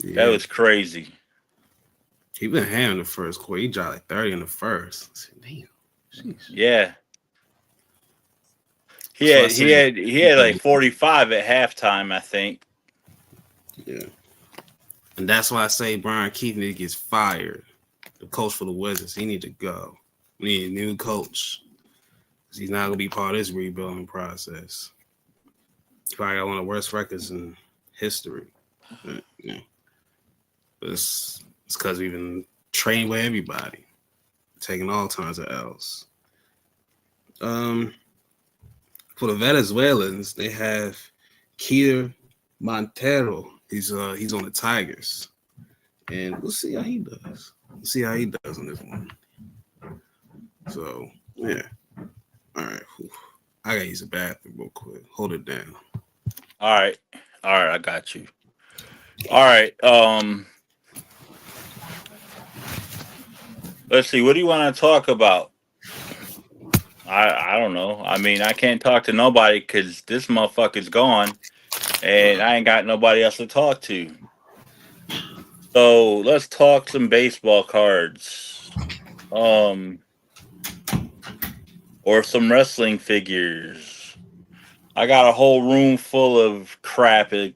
Yeah. That was crazy. He been ham in the first quarter. He dropped like 30 in the first. I said, damn. Jeez. Yeah. He had like 45 at halftime, I think. Yeah. And that's why I say Brian Keith needs to get fired. The coach for the Wizards. He need to go. We need a new coach. He's not gonna be part of this rebuilding process. He probably got one of the worst records in history. But, yeah, but it's because we've been training with everybody, taking all kinds of L's. Um, for the Venezuelans, they have Keir Montero. He's on the Tigers, and we'll see how he does. We'll see how he does on this one. So yeah, all right. Whew. I gotta use the bathroom real quick. Hold it down. All right. All right, I got you. All right. Let's see. What do you want to talk about? I don't know. I mean, I can't talk to nobody because this motherfucker's gone, and I ain't got nobody else to talk to. So let's talk some baseball cards. Um, or some wrestling figures. I got a whole room full of crap. That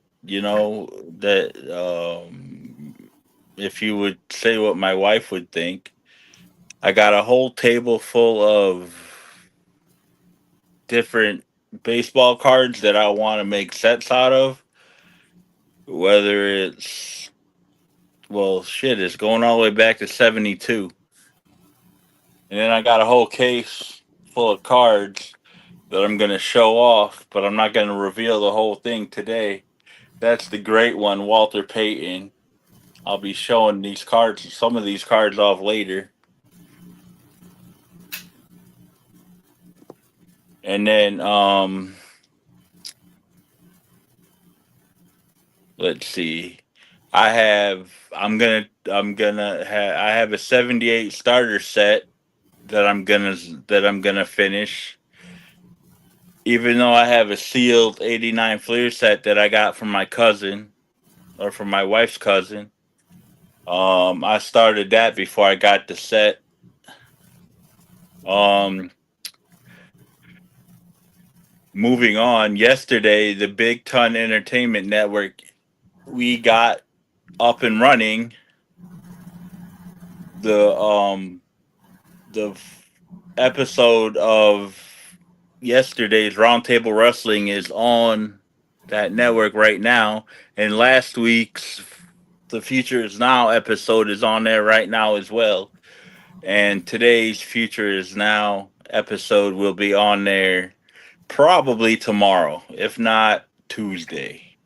if you would say what my wife would think, I got a whole table full of different baseball cards that I want to make sets out of. Whether it's well, shit, it's going all the way back to '72, and then I got a whole case full of cards that I'm gonna show off, but I'm not gonna reveal the whole thing today. That's the great one, Walter Payton. I'll be showing these cards, some of these cards off later. And then let's see. I have a 78 starter set that I'm gonna finish. Even though I have a sealed 89 Fleer set that I got from my cousin or from my wife's cousin. I started that before I got the set. Um Moving on, yesterday the Big Ton Entertainment Network, we got up and running. The episode of yesterday's Roundtable Wrestling is on that network right now, and last week's The Future Is Now episode is on there right now as well. And today's Future Is Now episode will be on there probably tomorrow, if not Tuesday.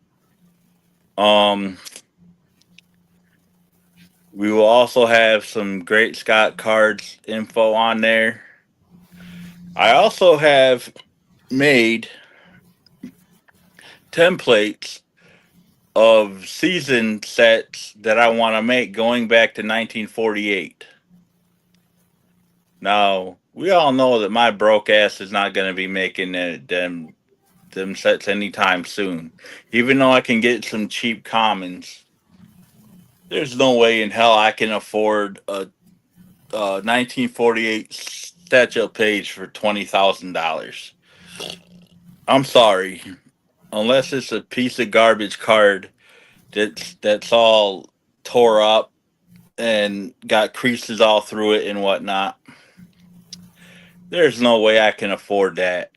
Um, we will also have some Great Scott cards info on there. I also have made templates of season sets that I want to make going back to 1948. Now, we all know that my broke ass is not going to be making them sets anytime soon. Even though I can get some cheap commons, there's no way in hell I can afford a 1948 statue page for $20,000. I'm sorry, unless it's a piece of garbage card that's all tore up and got creases all through it and whatnot. There's no way I can afford that.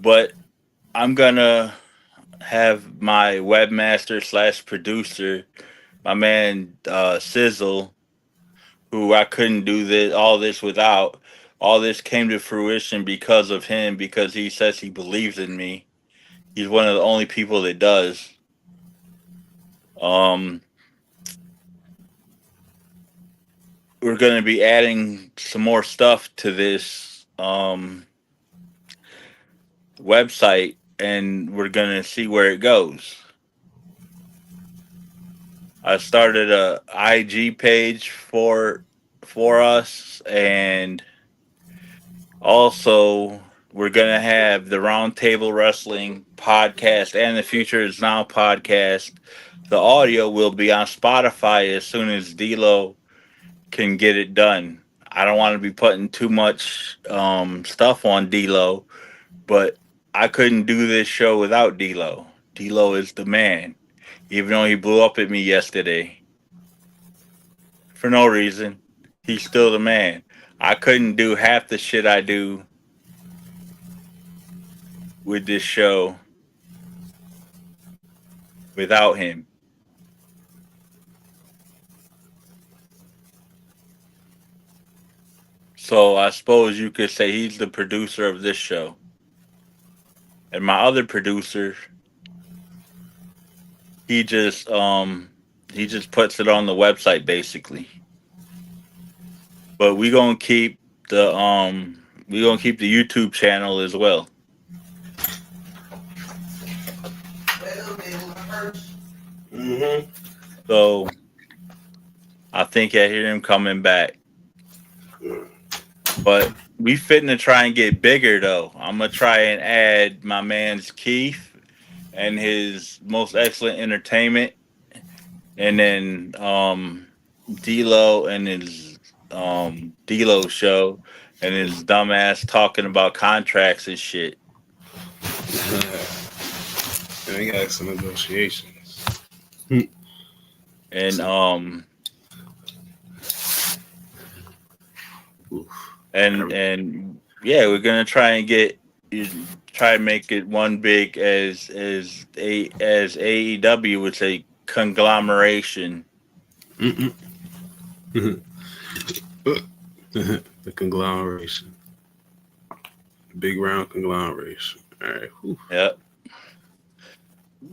But I'm gonna have my webmaster slash producer, my man Sizzle, who I couldn't do all this without. All this came to fruition because of him, because he says he believes in me. He's one of the only people that does. Um, we're going to be adding some more stuff to this website, and we're going to see where it goes. I started a IG page for us, and also we're gonna have the Roundtable Wrestling podcast and the Future Is Now podcast. The audio will be on Spotify as soon as D'Lo can get it done. I don't want to be putting too much stuff on D'Lo, but I couldn't do this show without D'Lo. D'Lo is the man, even though he blew up at me yesterday for no reason. He's still the man. I couldn't do half the shit I do with this show without him. So I suppose you could say he's the producer of this show. And my other producer, he just puts it on the website basically. But we gonna keep the YouTube channel as well. Mm-hmm. So I think I hear him coming back. But we fitting to try and get bigger though. I'm gonna try and add my man's Keith and his most excellent entertainment, and then D-Lo and his D-Lo show and his dumbass talking about contracts and shit. And we got some negotiations. And and yeah, we're gonna try and make it one big as AEW would say, conglomeration. The conglomeration. Big round conglomeration. All right. Whew. Yep.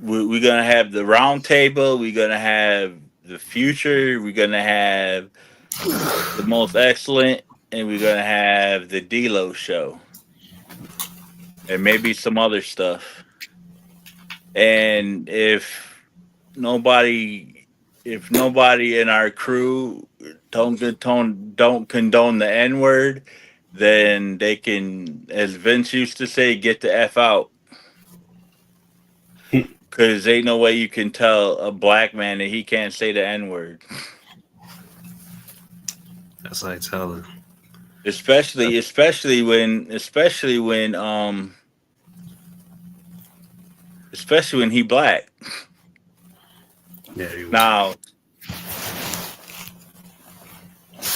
We're gonna have the round table. We're gonna have the future. We're gonna have the most excellent, and we're gonna have the D-Lo show, and maybe some other stuff. And if nobody in our crew don't condone the N-word, then they can, as Vince used to say, get the F out. Because ain't no way you can tell a black man that he can't say the N-word. That's like telling. Especially when he black. Yeah. Now,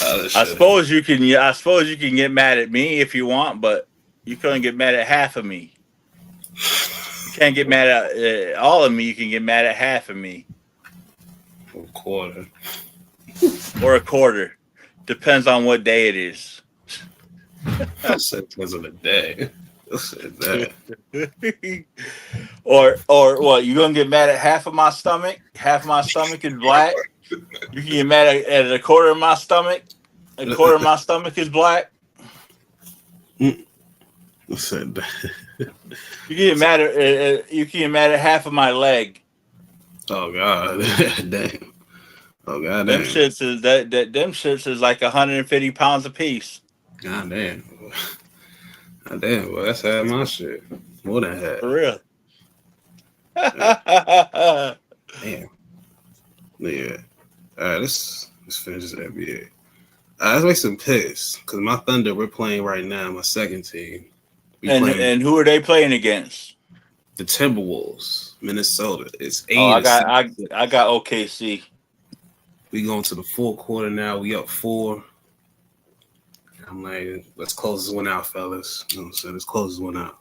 I suppose you can get mad at me if you want, but you couldn't get mad at half of me. You can't get mad at all of me. You can get mad at half of me. A quarter. Or a quarter. Depends on what day it is. I said depends on the day. I said that. Or what? You gonna get mad at half of my stomach? Half of my stomach is black. You can get mad at a quarter of my stomach. A quarter of my stomach is black. I said that. You can get mad at half of my leg. Oh God, damn. Oh God, Them damn. shits is like 150 pounds a piece. God damn. God damn. Well, that's half my shit. More than half. For real. Damn. Yeah. All right, let's finish this NBA. Let's make some picks because my Thunder, we're playing right now. My second team. And who are they playing against? The Timberwolves, Minnesota. It's 8. I got OKC. We going to the fourth quarter now. We up 4. I'm like, let's close this one out, fellas. You know what I'm saying? Let's close this one out.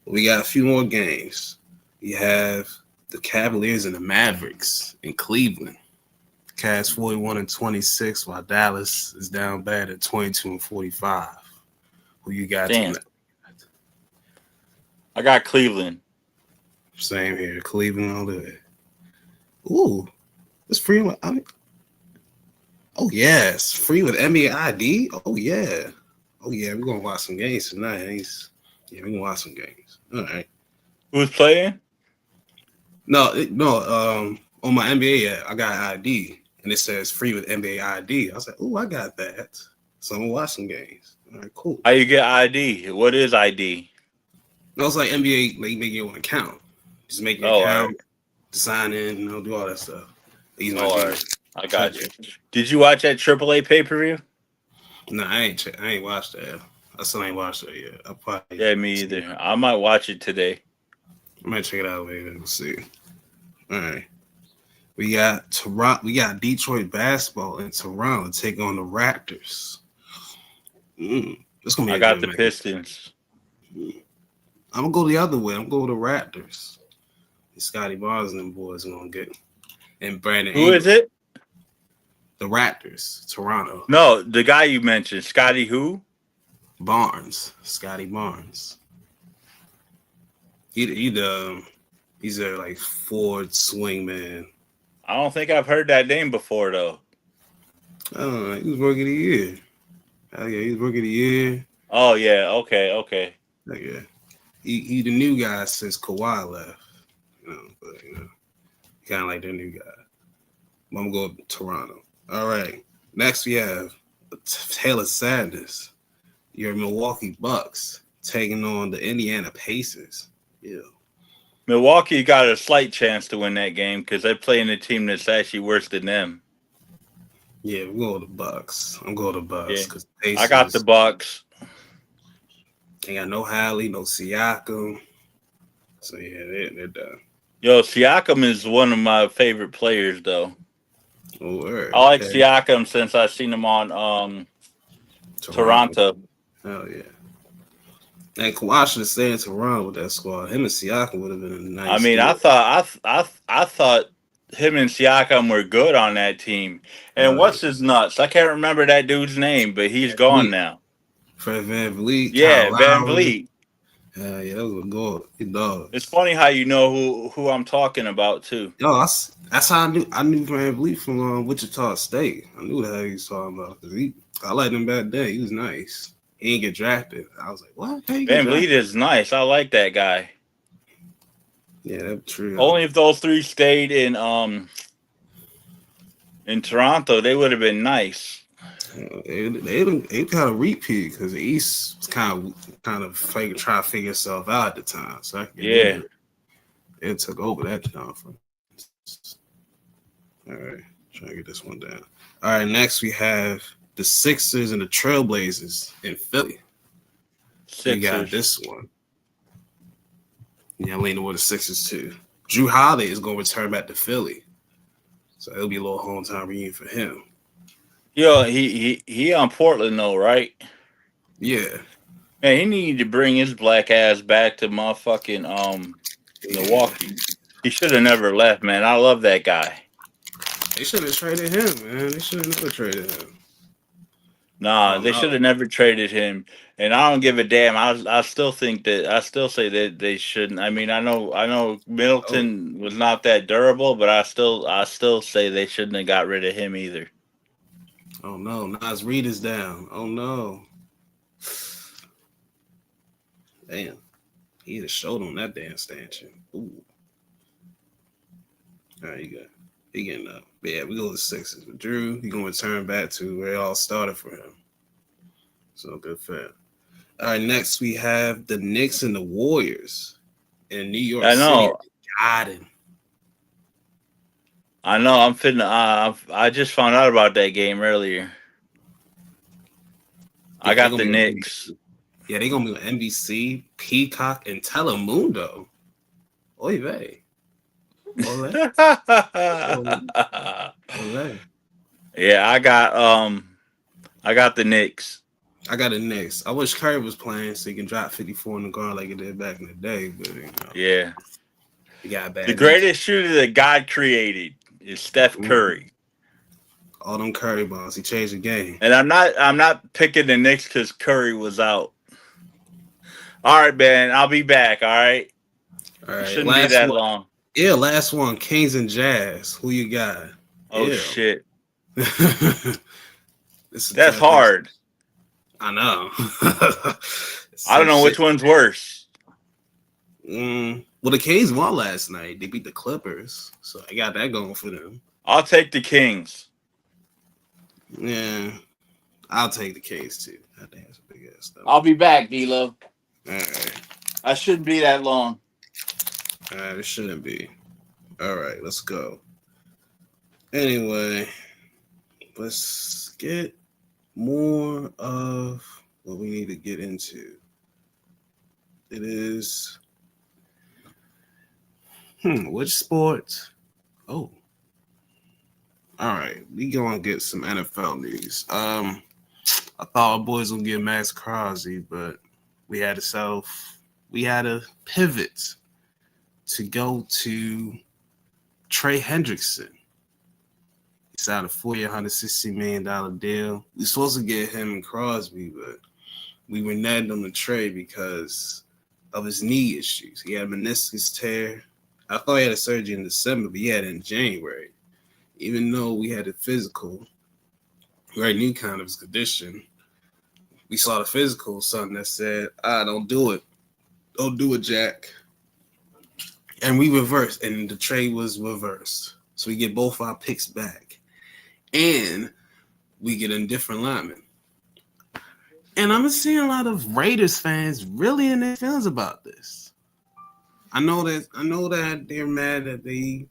We got a few more games. We have the Cavaliers and the Mavericks in Cleveland. Cavs 41-26, while Dallas is down bad at 22-45. Who you got? Damn. I got Cleveland. Same here. Cleveland all the way. Ooh. It's free. Oh, yes. Free with NBA ID? Oh, yeah. Oh, yeah. We're going to watch some games tonight. We're going to watch some games. All right. Who's playing? No. On my NBA app, I got ID, and it says free with NBA ID. I was like, oh, I got that. So I'm going to watch some games. All right, cool. How you get ID? What is ID? No, it's like NBA, like make your own account. Just make your account, sign in, do all that stuff. Right. I got you. Did you watch that AAA pay-per-view? No, I ain't watched that. I still ain't watched that yet. Yeah, me either. I might watch it today. I might check it out later. We'll see. All right. We got Toronto. We got Detroit basketball in Toronto take on the Raptors. It's gonna be. I got the Pistons. I'm gonna go the other way. I'm going to the Raptors. And Scotty Barnes and them boys gonna get and Brandon Who is Ingram. it? The Raptors, Toronto. No, the guy you mentioned, Scotty who? Barnes, Scotty Barnes. He's a like forward swing man. I don't think I've heard that name before though. I don't know. He was rookie of the year. Hell yeah, he's rookie of the year. Oh yeah, okay. Hell yeah. He the new guy since Kawhi left. But kind of like their new guy. I'm gonna go to Toronto. All right. Next we have Taylor Sadness. Your Milwaukee Bucks taking on the Indiana Pacers. Yeah. Milwaukee got a slight chance to win that game because they're playing a team that's actually worse than them. Yeah, we go to the Bucks. I'm going to the Bucks Yeah, because I got the Pacers Bucks. ain't got no Halley, no Siakam. So yeah, they're done. Yo, Siakam is one of my favorite players though. Oh, word. I like Okay. Siakam since I seen him on Toronto. Toronto. Hell yeah. And Kawhi should have stayed in Toronto with that squad. Him and Siakam would have been a I nice mean, duo. I thought him and Siakam were good on that team. And Hell yeah. what's his nuts? I can't remember that dude's name, but he's gone Vliet. now. Fred Van Vliet, Yeah, Kyle Van Lowry. Vliet. Hell yeah, that was a goal. He It's dogs. funny how you know who I'm talking about too. Yo, that's how I knew Van Vliet from Wichita State. I knew the hell he was talking about. I liked him back then. He was nice. He didn't get drafted. I was like, what? How you get Van Vliet drafted? is nice. I like that guy. Yeah, that trio. Only if those three stayed in Toronto, they would have been nice. They kind of repeat because the East was kind of try to figure itself out at the time. So I can get Yeah. into it. It took over that conference. All right, trying to get this one down. All right, next we have the Sixers and the Trailblazers in Philly. You got Sixers. this one. Yeah, I'm leaning with the Sixers too. Drew Holiday is going to return back to Philly, so it'll be a little hometown reunion for him. Yo, he on Portland though, right? Yeah, Man, he needed to bring his black ass back to motherfucking Milwaukee. He should have never left, man. I love that guy. they should have traded him, man. They should have never traded him. Nah, Oh they should no. have never traded him. And I don't give a damn. I still think that I still say that they shouldn't. I mean, I know Oh, Middleton was not that durable, but I still say they shouldn't have got rid of him either. oh no. Nas Reed is down. Oh no. Damn. He just showed on that damn stanchion. Ooh. All right, you got. He getting up. But yeah, we go to the Sixers. But Drew, he gonna return back to where it all started for him. So good for him. All right, next we have the Knicks and the Warriors in New York I City know, at the Garden. I know. I'm finna. I just found out about that game earlier. I Yeah, they're got gonna the be on Knicks. NBC. Yeah, they're gonna be on NBC, Peacock, and Telemundo. Oy vey. Ole. Ole. Ole. Yeah, I got the Knicks. I got it next. I wish Curry was playing so he can drop 54 in the guard like he did back in the day, but Yeah. he got The bad injury. greatest shooter that God created is Steph Curry. All them Curry balls. He changed the game. And I'm not picking the Knicks because Curry was out. All right, man. I'll be back. All right. All It right, shouldn't be last that one. long. Yeah, last one. Kings and Jazz. Who you got? Oh Yeah. shit. This is a That's tough thing. hard. I know. I don't know which one's worse. Well, the Kings won last night. They beat the Clippers, so I got that going for them. I'll take the Kings. Yeah, I'll take the Kings too. I think that's a big ass stuff. I'll be back, D-Lo. All right. I shouldn't be that long. All right, it shouldn't be. All right, let's go. Anyway, let's get more of what we need to get into. It is which sports? Oh. All right, we gonna get some NFL news. I thought our boys would get Max Crosby, but we had to settle we had to pivot to go to Trey Hendrickson. He signed a 4-year, $160 million deal. We were supposed to get him and Crosby, but we reneged on the trade because of his knee issues. He had a meniscus tear. I thought he had a surgery in December, but he had it in January. Even though we had a physical, we already knew kind of his condition. We saw the physical, something that said, don't do it. Don't do it, Jack. And we reversed, and the trade was reversed. So we get both our picks back. And we get a different lineman. And I'm seeing a lot of Raiders fans really in their feelings about this. I know that they're mad that they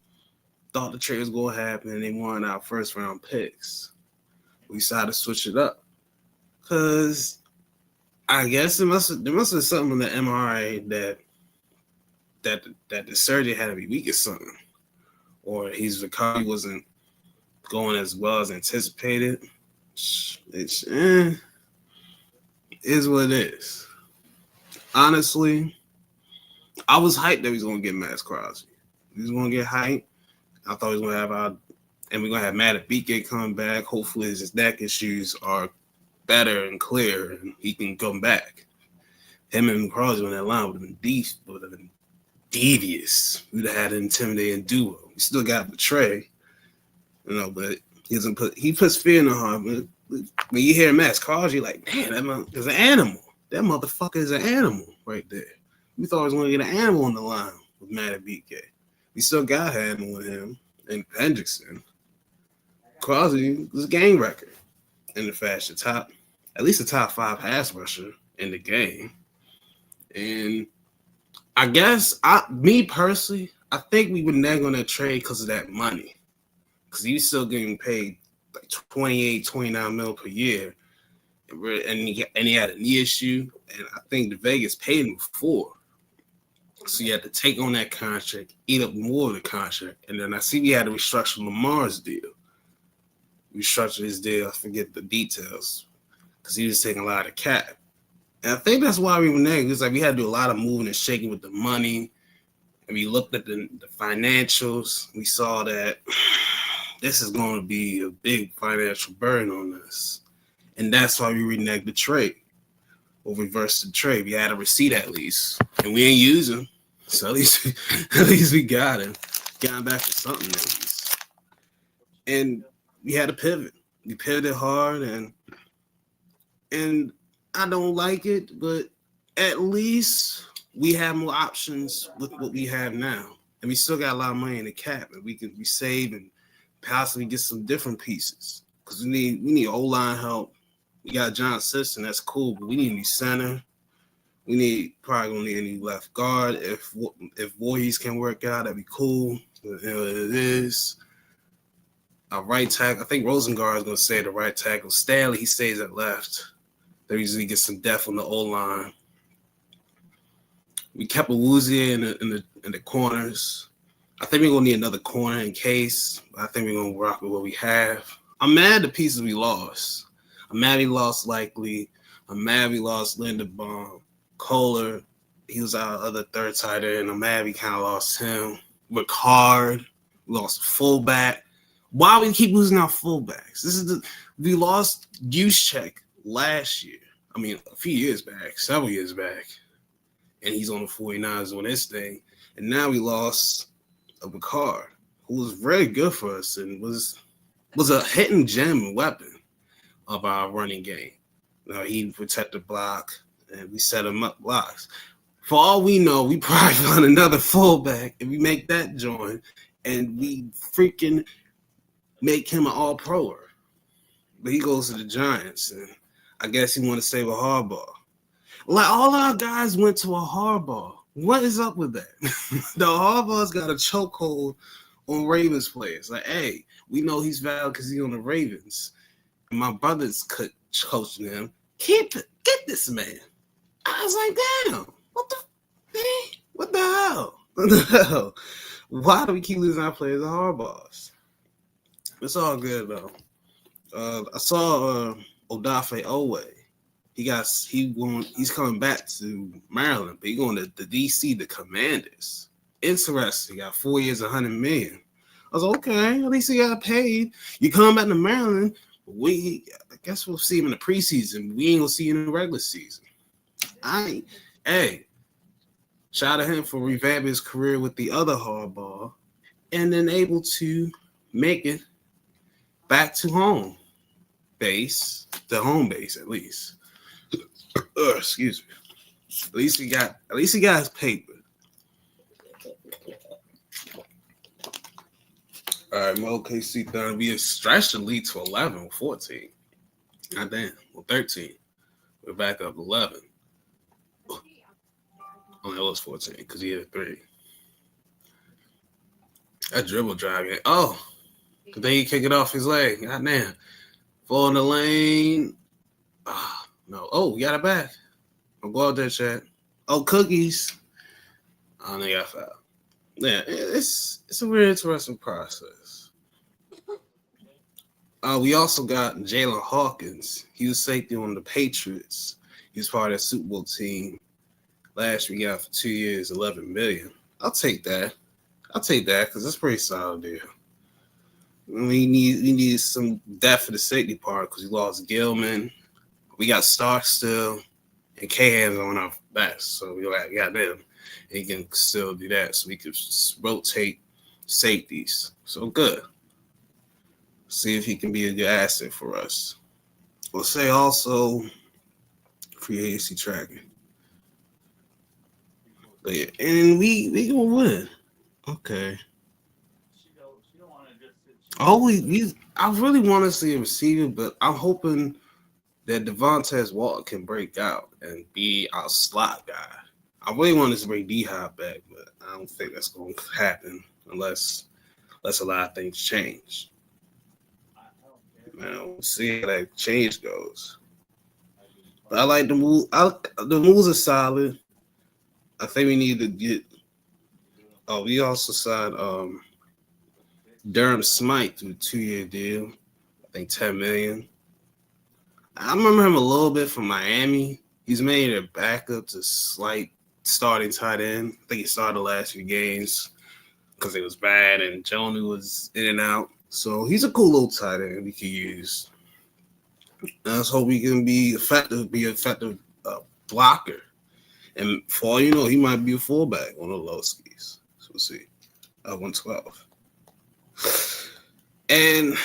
thought the trade was going to happen and they wanted our first round picks. We decided to switch it up. Because I guess there must have been something in the MRI that the surgeon had to be weak or something. Or his recovery wasn't going as well as anticipated. It is what it is. Honestly, I was hyped that he was going to get Max Crosby. He was going to get hyped. I thought he was going to have and we're going to have Matt Abike coming back. Hopefully his neck issues are better and clear and he can come back. Him and Crosby on that line would have been devious. We'd have had an intimidating duo. We still got the Trey, but he puts fear in the heart. When you hear Max Crosby, you're like, man, that is an animal. That motherfucker is an animal right there. We thought he was going to get an animal on the line with Matt BK. We still got an animal with him and Hendrickson. Crosby was a game record in the fashion, at least a top 5 pass rusher in the game. And I guess, me personally, I think we were never going to trade because of that money. Because he was still getting paid like $28, $29 million per year. And he had a knee issue. And I think the Vegas paid him before. So you had to take on that contract, eat up more of the contract. And then I see we had to restructure Lamar's deal. Restructure his deal. I forget the details. Because he was taking a lot of cap. And I think that's why we were negative. It's like we had to do a lot of moving and shaking with the money. And we looked at the financials. We saw that this is going to be a big financial burden on us. And that's why we reneged the trade. Or reversed the trade. We had a receipt at least. And we ain't use him. So at least we got him. Got him back for something at least. And we had to pivot. We pivoted hard and I don't like it, but at least we have more options with what we have now. And we still got a lot of money in the cap, and we save and possibly get some different pieces. Because we need O-line help. We got John Sisson, that's cool, but we need a new center. We probably gonna need a new left guard. If Voorhees can work out, that'd be cool. But, it is. Our right tackle, I think Rosengard is gonna stay the right tackle. Stanley, he stays at left. They usually get some depth on the O-line. We kept Awuzie in the corners. I think we're gonna need another corner in case. I think we're gonna rock with what we have. I'm mad at the pieces we lost. I'm mad we lost Likely. I'm mad we lost Linderbaum. Kohler, he was our other third tight end. I'm mad we kind of lost him. Ricard, we lost a fullback. Why we keep losing our fullbacks? We lost Juszczyk last year. I mean, a few years back, several years back. And he's on the 49ers on this thing. And now we lost a Ricard, who was very good for us and was a hidden gem and weapon of our running game. He protected the block, and we set him up blocks. For all we know, we probably found another fullback, and we make that join, and we freaking make him an all-proer. But he goes to the Giants, and I guess he want to stay with Harbaugh. Like, all our guys went to a Harbaugh. What is up with that? The Harbaugh's got a chokehold on Ravens players. Like, hey, we know he's valid because he's on the Ravens. And my brother's coaching him. Get this man. I was like, damn, what the hell? What the hell? Why do we keep losing our players to Harbaughs? It's all good, though. I saw Odafe Owe. He's coming back to Maryland, but he's going to the DC, the Commanders. Interesting. He got 4 years, 100 million. I was like, okay, at least he got paid. You come back to Maryland, I guess we'll see him in the preseason. We ain't gonna see him in the regular season. Shout out to him for revamping his career with the other hardball, and then able to make it back to home base, the home base at least. Excuse me. At least he got his paper. All right, my OKC done. We stretched the lead to 11 or 14. God damn. Well, 13. We're back up 11. Only was 14 because he had a 3. That dribble drive. Oh, because then he kick it off his leg. God damn. Fall in the lane. No. Oh, we got it back. I'll go out there, chat. Oh, cookies. Oh, they got fouled. Yeah, it's a very interesting process. We also got Jalen Hawkins. He was safety on the Patriots. He was part of that Super Bowl team. Last year, we got for 2 years, $11 million. I'll take that because that's a pretty solid deal. We need some depth for the safety part because we lost Gilman. We got Stark still, and K-Han's on our backs, so we got them. He can still do that, so we could rotate safeties. So good. See if he can be a good asset for us. We'll say also free agency tracking. But yeah, and we gonna win. Okay. I really want to see a receiver, but I'm hoping that Devontae Walker can break out and be our slot guy. I really want to bring D-Hop back, but I don't think that's going to happen unless a lot of things change. Man, we'll see how that change goes. But I like the move. The moves are solid. I think we need to get. Oh, we also signed Durham Smythe to a 2-year deal. I think $10 million. I remember him a little bit from Miami. He's made a backup to slight starting tight end. I think he started the last few games because it was bad and Jonah was in and out. So he's a cool little tight end we can use. Let's hope he can be effective blocker. And for all you know, he might be a fullback on the low skis. So we'll see. 112. And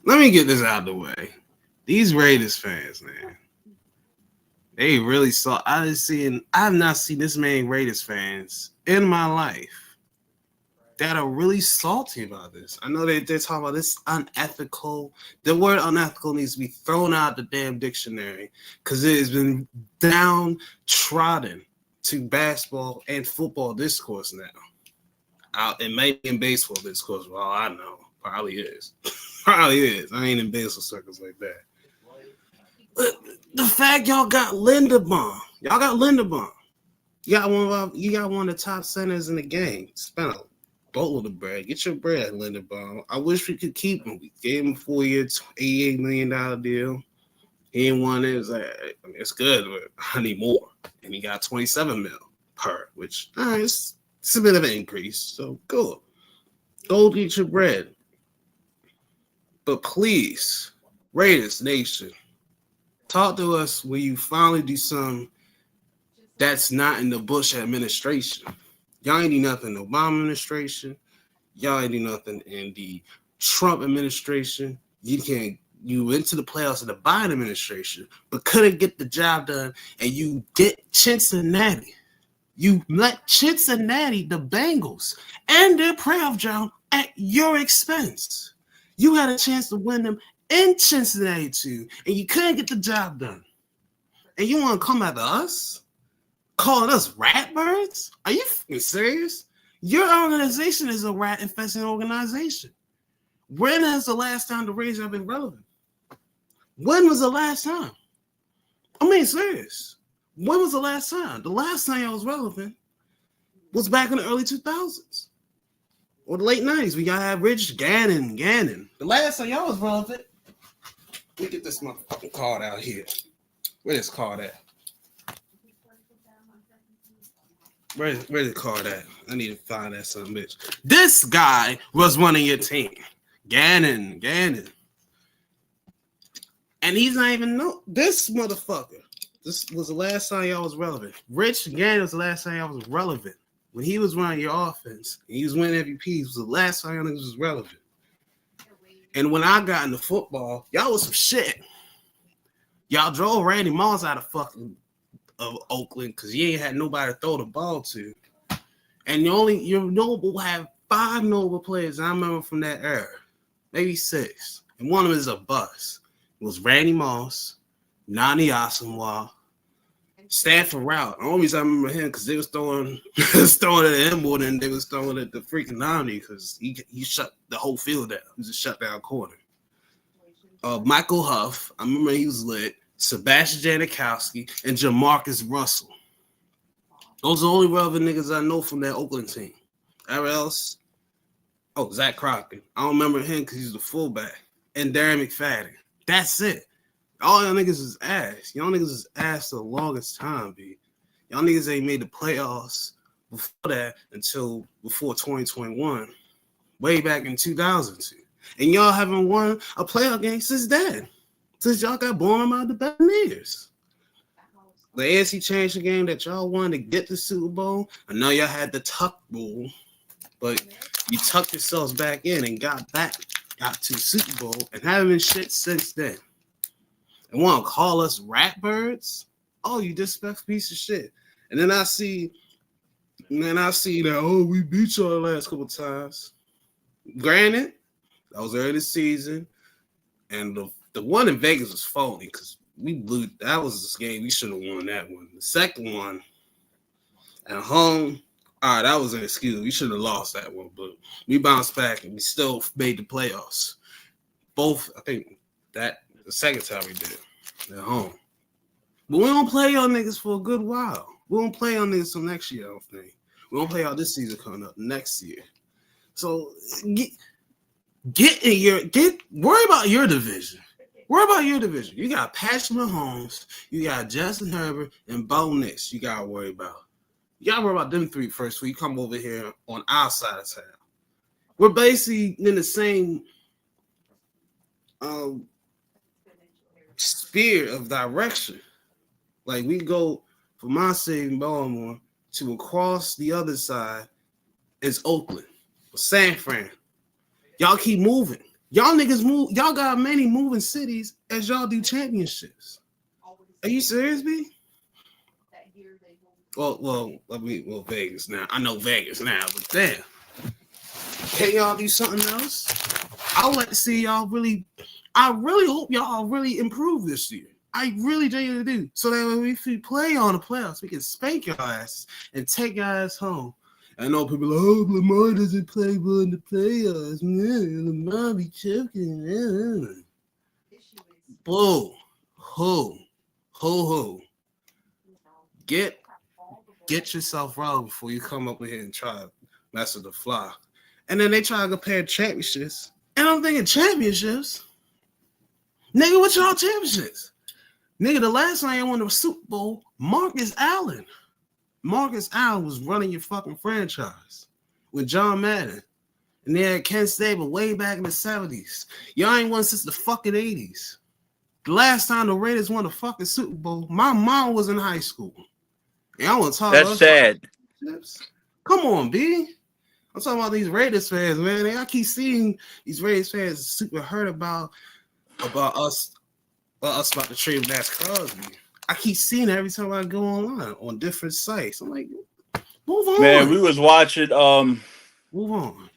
let me get this out of the way. These Raiders fans, man, they really saw. I have not seen this many Raiders fans in my life that are really salty about this. I know they're talking about this unethical. The word unethical needs to be thrown out the damn dictionary because it has been downtrodden to basketball and football discourse now. It may be in baseball discourse, for all I know. Probably is. Probably is. I ain't in baseball circles like that. But the fact y'all got Linderbaum. You got one of the top centers in the game. Spend a boatload of bread. Get your bread, Linderbaum. I wish we could keep him. We gave him a 4-year, $88 million deal. He ain't one that was like, it's good, but I need more. And he got $27 million per, which it's a bit of an increase. So go get your bread. But please, Raiders Nation, talk to us when you finally do something that's not in the Bush administration. Y'all ain't do nothing in the Obama administration. Y'all ain't do nothing in the Trump administration. You went to the playoffs in the Biden administration, but couldn't get the job done, and you get Cincinnati. You let Cincinnati, the Bengals, and their playoff job at your expense. You had a chance to win them in Cincinnati too, and you couldn't get the job done. And you want to come after us? Calling us ratbirds? Are you fucking serious? Your organization is a rat-infested organization. When has the last time the Raiders have been relevant? When was the last time? I mean, serious. When was the last time? The last time y'all was relevant was back in the early 2000s. Or the late 90s. We got to have Rich Gannon. The last time y'all was relevant, let me get this motherfucking card out here. Where this card at? Where's the card at? I need to find that son of a bitch. This guy was running your team. Gannon. And he's not even know this motherfucker. This was the last time y'all was relevant. Rich Gannon was the last time y'all was relevant. When he was running your offense and he was winning MVPs, was the last time y'all niggas was relevant. And when I got into football, y'all was some shit. Y'all drove Randy Moss out of fucking of Oakland because you ain't had nobody to throw the ball to. And your Noble have 5 Noble players I remember from that era. Maybe 6. And one of them is a bust. It was Randy Moss, Nani Asamoah, Stanford Route. The only reason I remember him because they was throwing at him more than they was throwing at the freaking Nani because he shut the whole field down. He was a shutdown corner. Michael Huff, I remember he was lit. Sebastian Janikowski and Jamarcus Russell. Those are the only relevant niggas I know from that Oakland team. Everybody else, Zach Crockett. I don't remember him because he's the fullback. And Darren McFadden. That's it. All y'all niggas is ass. Y'all niggas is ass the longest time, B. Y'all niggas ain't made the playoffs before that until before 2021. Way back in 2002. And y'all haven't won a playoff game since then. Since y'all got blown out the Buccaneers. The AFC changed the game that y'all won to get the Super Bowl. I know y'all had the tuck rule, but you tucked yourselves back in and got to the Super Bowl and haven't been shit since then. And want to call us rat birds? Oh, you disrespectful piece of shit. And then I see that, we beat y'all the last couple times. Granted, that was early this season. And the one in Vegas was phony because we blew. That was this game. We should have won that one. The second one at home, all right, that was an excuse. We should have lost that one, but we bounced back and we still made the playoffs. Both, I think, that the second time we did at home. But we don't play y'all niggas for a good while. We don't play y'all niggas till next year, I don't think. We don't play y'all this season coming up next year. So worry about your division. Worry about your division. You got Patrick Mahomes, you got Justin Herbert, and Bo Nix you got to worry about. You got to worry about them 3 first before you come over here on our side of town. We're basically in the same sphere of direction. Like we go from my city in Baltimore to across the other side is Oakland or San Fran. Y'all keep moving. Y'all niggas move. Y'all got many moving cities as y'all do championships. Are you serious, B? Well, Vegas now. I know Vegas now, but damn. Can y'all do something else? I would like to see y'all really. I really hope y'all really improve this year. I really genuinely do. So that when we play on the playoffs, we can spank your asses and take your ass home. I know people are like, Lamar doesn't play well in the playoffs. Man, Lamar be choking. Man. Boo. Ho. Get yourself wrong before you come up here and try to mess with the fly. And then they try to compare championships. And I'm thinking championships? Nigga, what y'all championships? Nigga, the last time you won the Super Bowl, Marcus Allen was running your fucking franchise with John Madden. And they had Ken Stabler way back in the 70s. Y'all ain't won since the fucking 80s. The last time the Raiders won the fucking Super Bowl, my mom was in high school. And I want to talk That's about sad. Come on, B. I'm talking about these Raiders fans, man. I keep seeing these Raiders fans super hurt about us about the trade with Max Crosby. I keep seeing it every time I go online on different sites. I'm like, move on. Man, we was watching. Move on.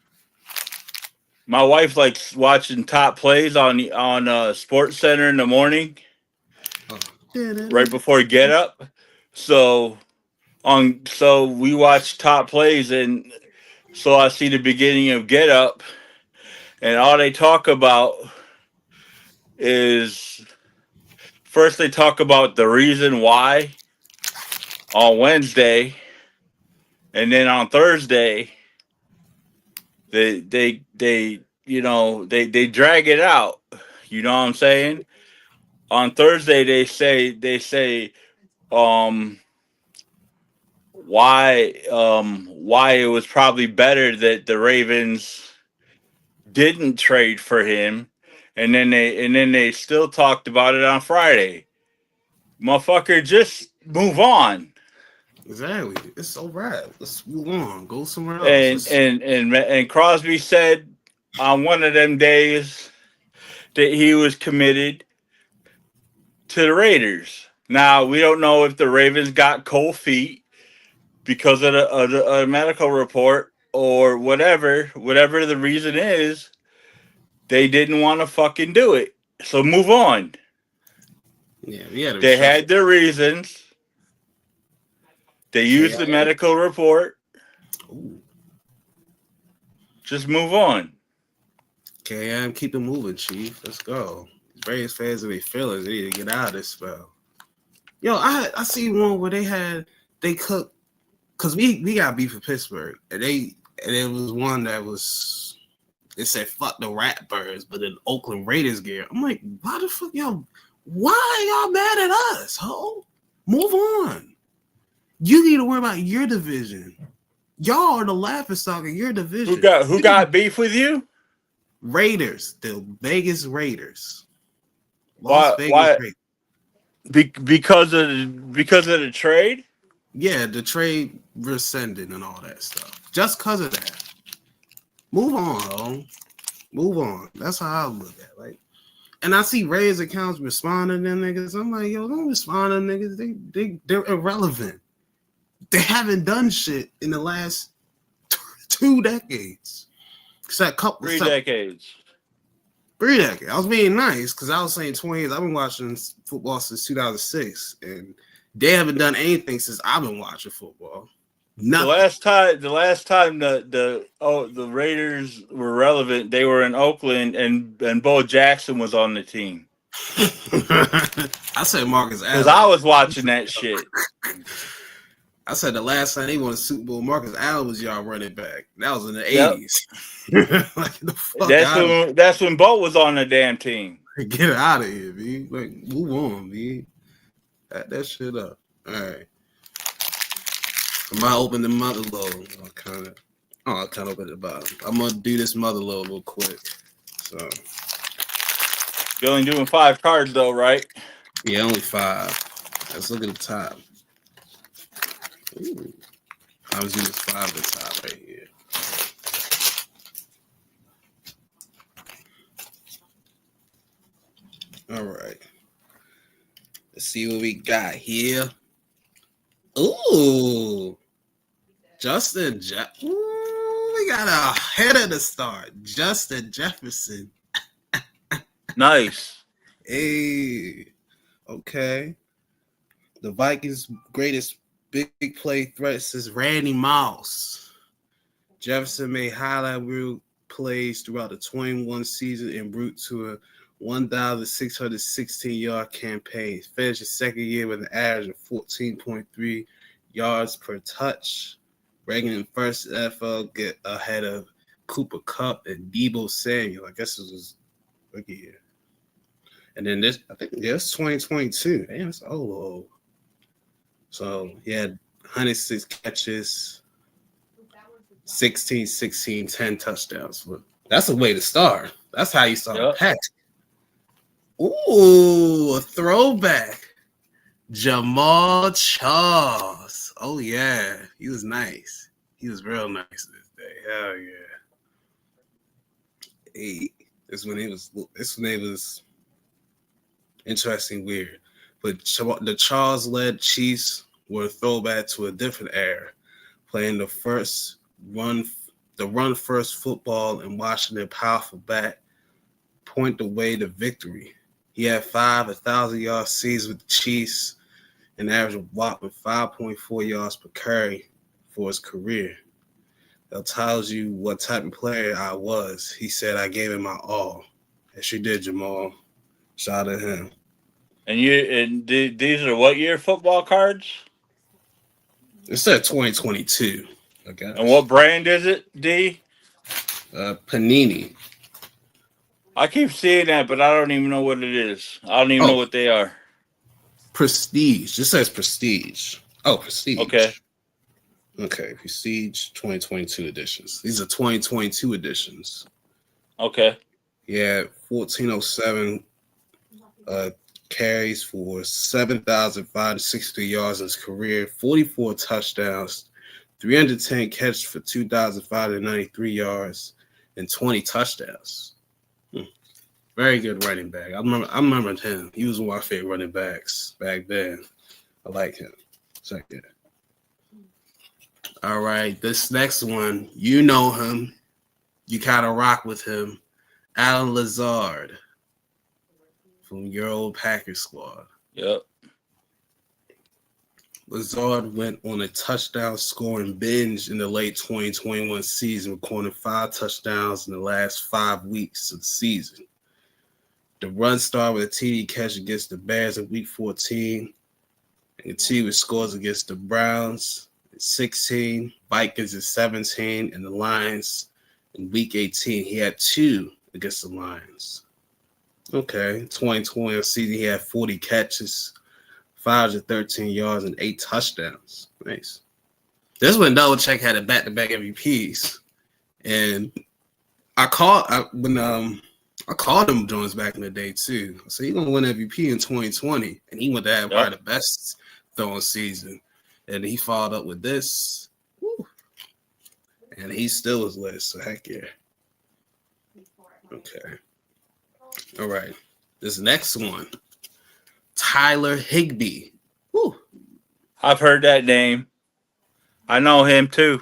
My wife likes watching top plays on Sports Center in the morning, right before get up. So we watch top plays, and so I see the beginning of Get Up, and all they talk about is first they talk about the reason why on Wednesday, and then on Thursday they drag it out. You know what I'm saying? on Thursday they say um why it was probably better that the Ravens didn't trade for him, and then they still talked about it on Friday. Motherfucker, just move on. Exactly. It's all right. Let's move on. Go somewhere else. And Let's. and and Crosby said on one of them days that he was committed to the Raiders. Now we don't know if the Ravens got cold feet because of the medical report or whatever the reason is. They didn't want to fucking do it. So move on. Yeah, we had to They reshuffle. had their reasons. They used the KIM. medical report. Ooh. Just move on. KIM, keep it moving, Chief. Let's go. Rays fans and their feelings. They need to get out of this spell. Yo, I see one where they cooked because we got beef with Pittsburgh and it was one that was they said fuck the rat birds, but in Oakland Raiders gear. I'm like, why the fuck y'all? Why are y'all mad at us? Ho, move on. You need to worry about your division. Y'all are the laughing stock of your division. Who got beef with you? Raiders, the Vegas Raiders, Las Why Vegas why Raiders. because of the trade? Yeah, the trade rescinded and all that stuff. Just because of that. Move on, ho. Move on. That's how I look at it. Like, and I see Raiders accounts responding to them niggas. I'm like, yo, don't respond to them niggas. They're irrelevant. They haven't done shit in the last 2 decades. Except couple 3 decades. 3 decades. I was being nice because I was saying 20 years. I've been watching football since 2006, and they haven't done anything since I've been watching football. Nothing. The last time the Raiders were relevant, they were in Oakland and Bo Jackson was on the team. I said Marcus Allen. Because I was watching that shit. I said the last time they won a Super Bowl, Marcus Allen was y'all running back. That was in the 80s. Like, the fuck that's when Bo was on the damn team. Get out of here, B. Like, move on, B. That shit up. All right. I might open the mother load. I'll kind of open the bottom. I'm gonna do this mother load real quick. So You're only doing 5 cards though, right? yeah, only 5. Let's look at the top. Ooh. I was using 5 at the top right here. All right. Let's see what we got here. Ooh. Justin Ooh, we got a head of the start. Justin Jefferson. Nice. Hey. Okay. The Vikings' greatest big play threat is Randy Moss. Jefferson made highlight reel plays throughout the 21 season en route to a 1,616-yard campaign. Finished his second year with an average of 14.3 yards per touch, ranking in first NFL, get ahead of Cooper Kupp and Deebo Samuel. I guess this was rookie year. And then this, I think, it's 2022. Damn, it's old. So he had 106 catches, 16, 10 touchdowns. That's a way to start. That's how you start a pack. Ooh, a throwback. Jamal Charles. Oh, yeah. He was nice. He was real nice this day. Hell yeah. Hey, this when it was interesting, weird. But the Charles-led Chiefs were a throwback to a different era, playing the run first football and watching their powerful back point the way to victory. He had 5 1,000-yard seasons with the Chiefs and averaged a whopping 5.4 yards per carry for his career. That tells you what type of player I was. He said I gave him my all. Yes, you did, Jamal. Shout out to him. And these are what year football cards? It said 2022. I guess. And what brand is it, D? Panini. I keep seeing that, but I don't even know what it is. I don't even know Oh, what they are. Prestige. Just says Prestige. Oh, Okay. Prestige. Okay, Prestige 2022 editions. These are 2022 editions. Okay. Yeah, 1407 carries for 7,560 yards in his career, 44 touchdowns, 310 catches for 2,593 yards, and 20 touchdowns. Very good running back. I remember him. He was one of my favorite running backs back then. I like him. So yeah. All right, this next one, you know him. You kind of rock with him. Alan Lazard from your old Packers squad. Yep. Lazard went on a touchdown scoring binge in the late 2021 season, recording 5 touchdowns in the last 5 weeks of the season. The run started with a TD catch against the Bears in Week 14, and continued with scores against the Browns in 16, Vikings in 17, and the Lions in Week 18. He had 2 against the Lions. Okay, 2020 season he had 40 catches, 513 yards, and 8 touchdowns. Nice. This when Belichick had a back-to-back MVPs, and I called him Jones back in the day too. I said he's gonna win MVP in 2020, and he went to have probably the best throwing season, and he followed up with this, and he still was lit. So heck yeah. Okay. All right. This next one, Tyler Higbee. Woo. I've heard that name. I know him too.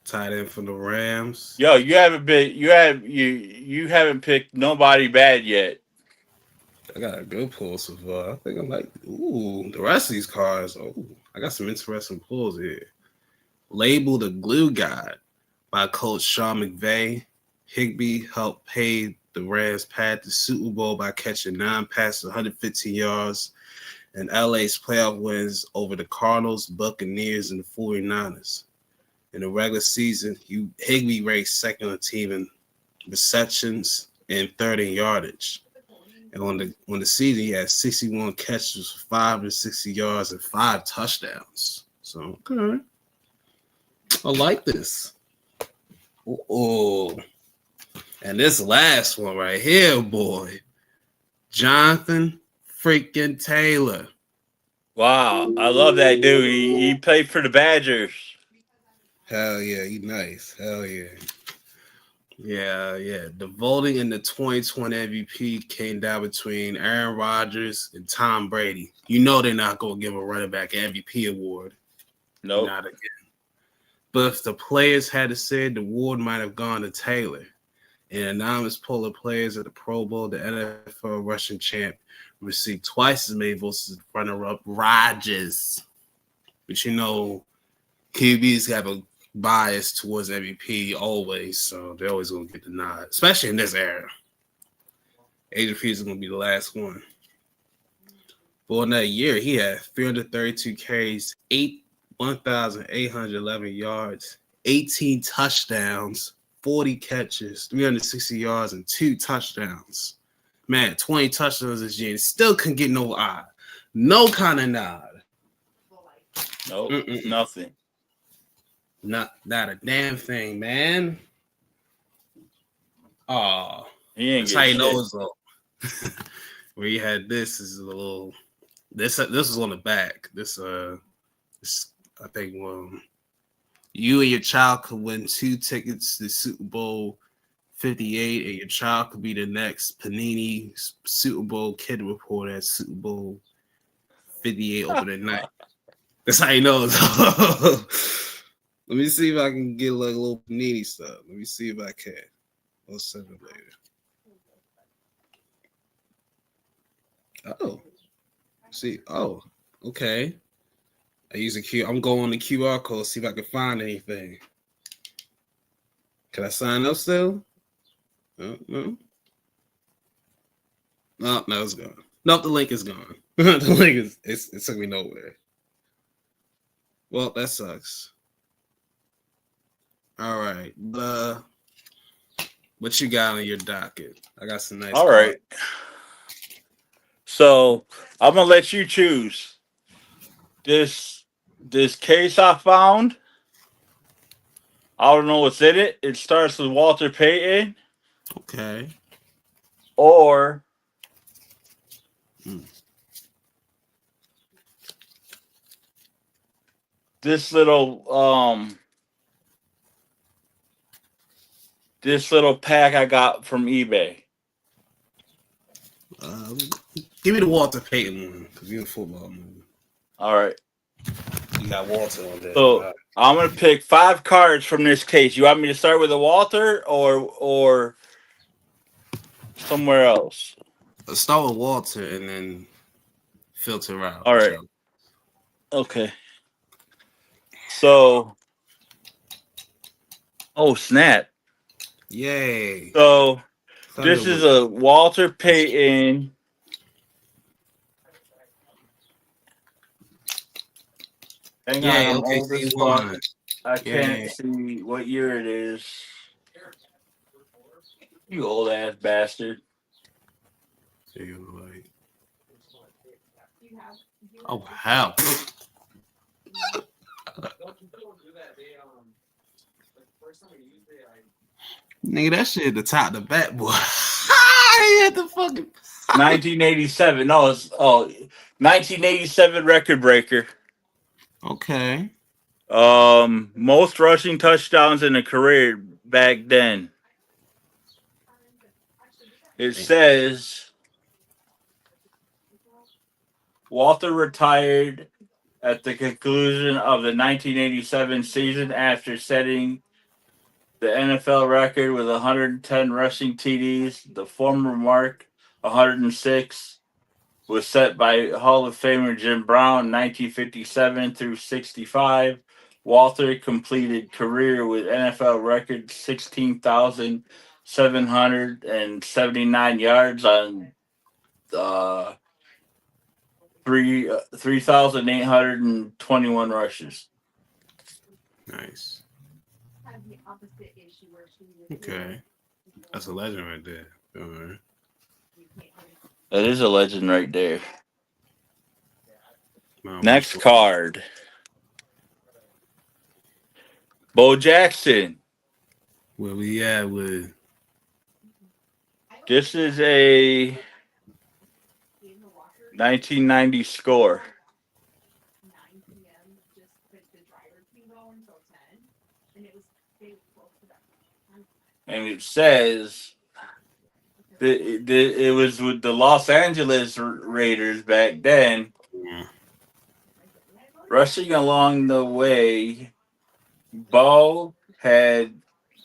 Tight end from the Rams. Yo, you haven't picked nobody bad yet. I got a good pull so far. I think I'm like, the rest of these cards. Oh, I got some interesting pulls here. Labeled a glue guy by Coach Sean McVay, Higbee helped pay the Rams path to Super Bowl by catching 9 passes, 115 yards, and LA's playoff wins over the Cardinals, Buccaneers, and the 49ers. In the regular season, Higbee ranked second on the team in receptions and third in yardage. And on the season, he had 61 catches for 560 yards and 5 touchdowns. So, okay. I like this. Oh, and this last one right here, boy. Jonathan freaking Taylor. Wow, I love that dude. He played for the Badgers. Hell yeah, he nice. Hell yeah. Yeah. The voting in the 2020 MVP came down between Aaron Rodgers and Tom Brady. You know they're not going to give a running back an MVP award. Nope. Not again. But if the players had to say it, the award might have gone to Taylor. An anonymous poll of players at the Pro Bowl, the NFL rushing champ received twice as many votes as runner-up Rodgers. But you know, QBs have a bias towards MVP always, so they're always going to get the nod, especially in this era. Adrian Peterson is going to be the last one. For that year, he had 332 carries, 1,811 yards, 18 touchdowns, 40 catches, 360 yards, and 2 touchdowns. Man, 20 touchdowns this year. Still couldn't get no eye. No kind of nod. Nope. Nothing. Not a damn thing, man. Oh, that's how you know it's low. Where you had this is a little. This was on the back. This I think you and your child could win 2 tickets to Super Bowl 58, and your child could be the next Panini Super Bowl kid reporter at Super Bowl 58 opening night. That's how you know it's. Let me see if I can get like a little Panini stuff. Let me see if I can. I'll send it later. Oh. See. Oh. Okay. I use I'm going on the QR code, see if I can find anything. Can I sign up still? No. No, it's gone. Nope, the link is gone. The link is it took me nowhere. Well, that sucks. All right. But What you got on your docket? I got some nice All cards. right. So I'm gonna let you choose this case I found. I don't know what's in it. It starts with Walter Payton, Okay. or Mm. this little pack I got from eBay. Uh, Give me the Walter Payton one because you're a football movie. All right. You got Walter on there. So I'm gonna pick 5 cards from this case. You want me to start with a Walter or somewhere else? Let's start with Walter and then filter out. All right. Okay. So, oh snap! Yay. So this is Thunderwood. a Walter Payton. Hang on, Yay. I'm Okay, old see as you fuck. won. I Yay. can't see what year it is. You old ass bastard. See you like. Oh, hell. Nigga, that shit the top the back, boy. He had the fucking 1987. No, it's 1987 record breaker. Okay. Most rushing touchdowns in a career back then. It says Walter retired at the conclusion of the 1987 season after setting the NFL record with 110 rushing TDs. The former mark, 106, was set by Hall of Famer Jim Brown, 1957 through 65. Walter completed career with NFL record 16,779 yards on 3,821 rushes. Nice. Okay. That's a legend right there. All right. That is a legend right there. Wow, Next card. Bo Jackson. where we at with This is a 1990 score. And it says that it was with the Los Angeles Raiders back then. Rushing along the way, Bo had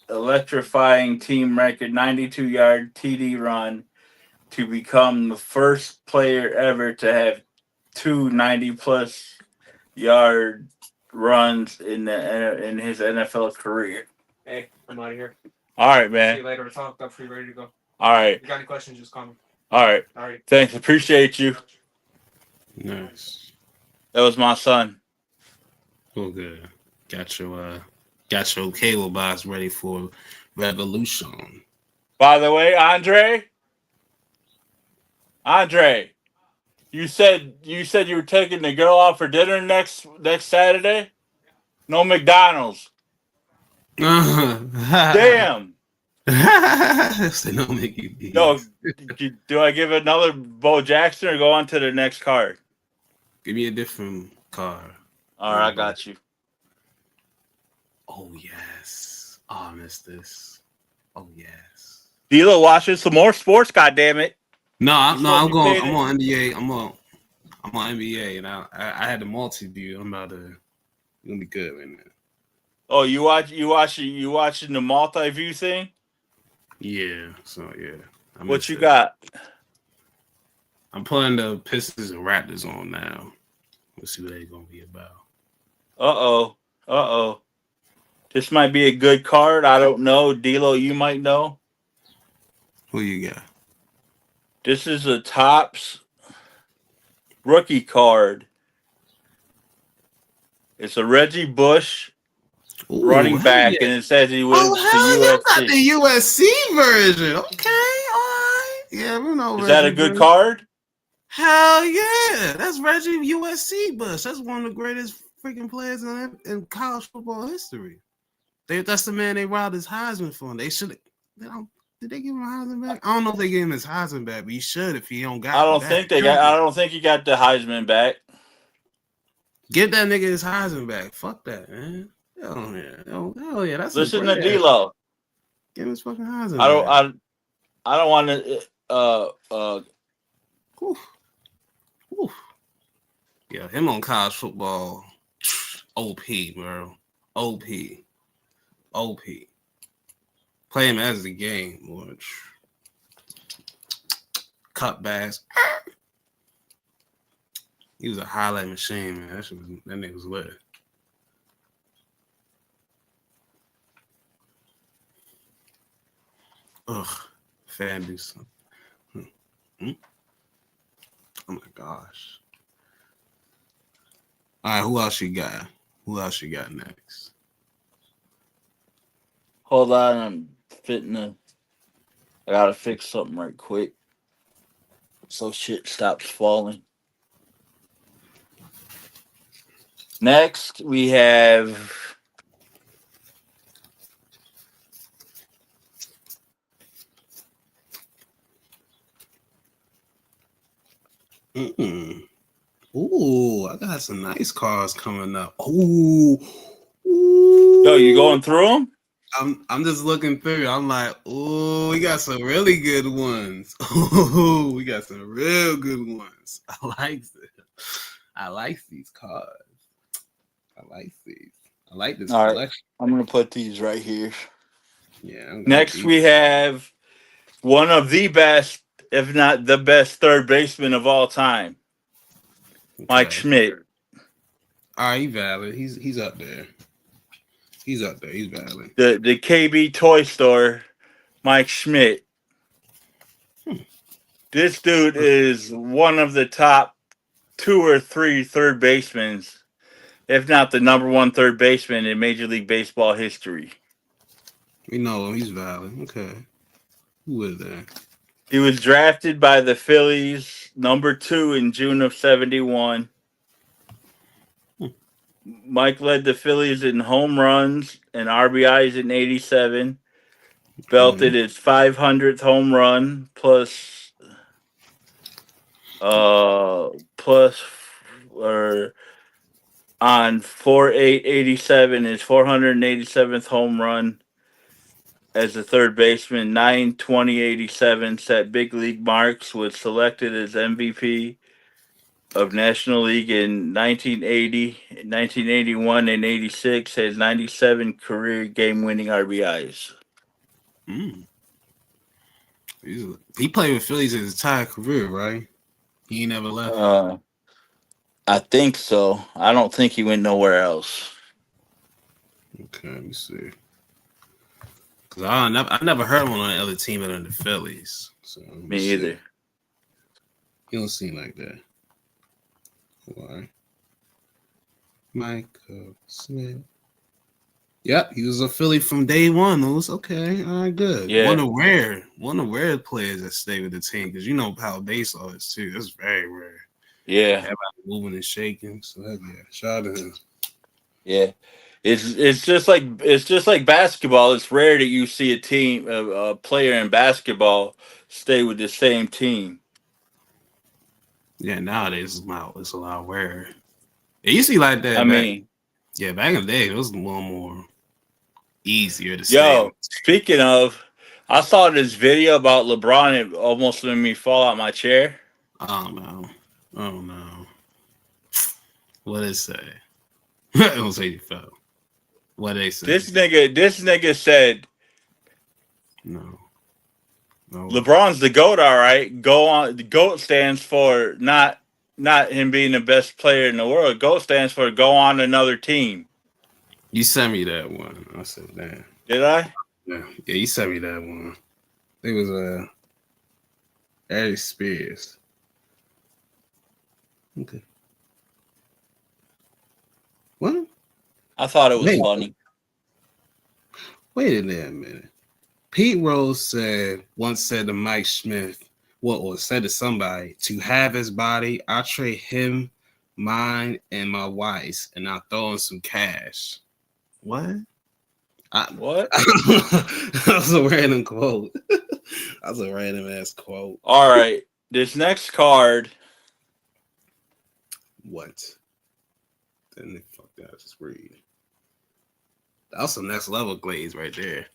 electrifying team record 92-yard TD run to become the first player ever to have 290-plus yard runs in his NFL career. Hey, I'm out of here. All right, man. See you later. It's all up for you, ready to go. All right. If you got any questions, just call me. All right. All right. Thanks. Appreciate you. nice. That was my son. Oh, good. Got your cable box ready for revolution. By the way, Andre, you said you were taking the girl out for dinner next Saturday. No McDonald's. Damn. Say no Mickey D's. No, do I give another Bo Jackson or go on to the next card? Give me a different card. All right, I got you. Oh yes. Oh, I missed this. Oh yes. D'Lo watching some more sports. God damn it. No, I'm paid on NBA. I'm on NBA, and I had the multi view. I'm about to. Gonna be good right now. Oh, you watching the multi view thing? Yeah. So yeah. What you got? I'm putting the Pistons and Raptors on now. Let's see what they're gonna be about. Uh oh. This might be a good card. I don't know. D'Lo, you might know. Who you got? This is a Topps rookie card. It's a Reggie Bush Ooh, running hell back, yeah. and it says he Oh, went to hell yeah. I got USC. the USC version. Okay, all right. Yeah, we know Is that Reggie a good Bush. card? Hell yeah. That's Reggie USC Bush. That's one of the greatest freaking players in college football history. That's the man they robbed his Heisman for. They should have. Did they give him a Heisman back? I don't know if they gave him his Heisman back, but he should if he don't got I it don't back. think they got. I don't think he got the Heisman back. Get that nigga his Heisman back. Fuck that, man. Hell yeah. Hell yeah. That's Listen a to great ass. D-Lo. Give him his fucking Heisman I don't. back. I don't want to. Oof. Oof. Yeah, him on college football. OP, bro. OP. OP. Play him as the game, boy. Cutbacks. He was a highlight machine, man. That nigga was lit. Ugh. Fan do something. Oh my gosh. All right, who else you got? Who else you got next? Hold on, I'm fitting the. I gotta fix something right quick, so shit stops falling. Next, we have. Ooh, I got some nice cars coming up. Ooh. Yo, you going through them? I'm just looking through. I'm like, ooh, we got some really good ones. Ooh, we got some real good ones. I like this. I like these cars. I like these. I like this All right, collection. I'm gonna put these right here. Yeah. I'm gonna Next, we have one of the best, if not the best, third baseman of all time, Mike Schmidt. All right, he's valid. He's up there. He's up there. He's valid. The KB Toy Store, Mike Schmidt. This dude is one of the top 2 or 3 third basemen, if not the number one third baseman in Major League Baseball history. We know him. He's valid. Okay. Who is that? He was drafted by the Phillies, number 2 in June of '71. Mike led the Phillies in home runs and RBIs in '87. Belted his 500th home run plus or on 4/8/87 his 487th home run as a third baseman. 9/20/87 set big league marks. Was selected as MVP of National League in 1980, 1981, and '86. Has 97 career game-winning RBIs. He played with Phillies his entire career, right? He ain't never left. I think so. I don't think he went nowhere else. Okay, let me see. Cause I never heard him on any other team other than the Phillies. So Me either. He don't seem like that. Why? Michael Smith. Yep, he was a Philly from day one. Those okay, all right, good. Yeah. One of rare players that stay with the team because you know how baseball is too. It's very rare. Yeah. Everybody moving and shaking. So yeah, shout out to him. Yeah. It's just like basketball. It's rare that you see a team a player in basketball stay with the same team. Yeah, nowadays it's a lot rarer. It used to be like that. I mean, back in the day, it was one more easier to stay. yo, speaking of, I saw this video about LeBron. It almost made me fall out my chair. Oh no. What did it say? It don't say you fell. What did they say? This nigga said No. LeBron's the GOAT, all right. Go on. The GOAT stands for not him being the best player in the world. GOAT stands for go on another team. You sent me that one. I said, damn. Did I? Yeah, you sent me that one. It was Harry Spears. Okay. What? I thought it was funny. Wait a minute. Pete Rose once said to Mike Smith, or said to somebody, to have his body, I'll trade him, mine, and my wife's, and I'll throw in some cash. What? What? That was a random quote. That was a random ass quote. All right. This next card. What? Then fuck that. Just read. That was some next level glaze right there.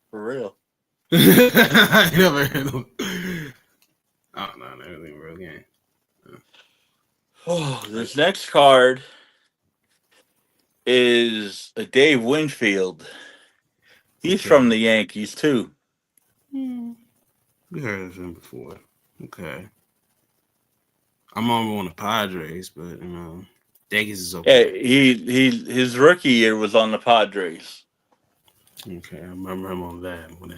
For real. I never heard of. Oh no, everything real game. Oh, this next card is a Dave Winfield. He's from the Yankees too. We heard of him before. Okay. I'm on the Padres, but Yankees is okay. Yeah, his rookie year was on the Padres. Okay, I remember him on that when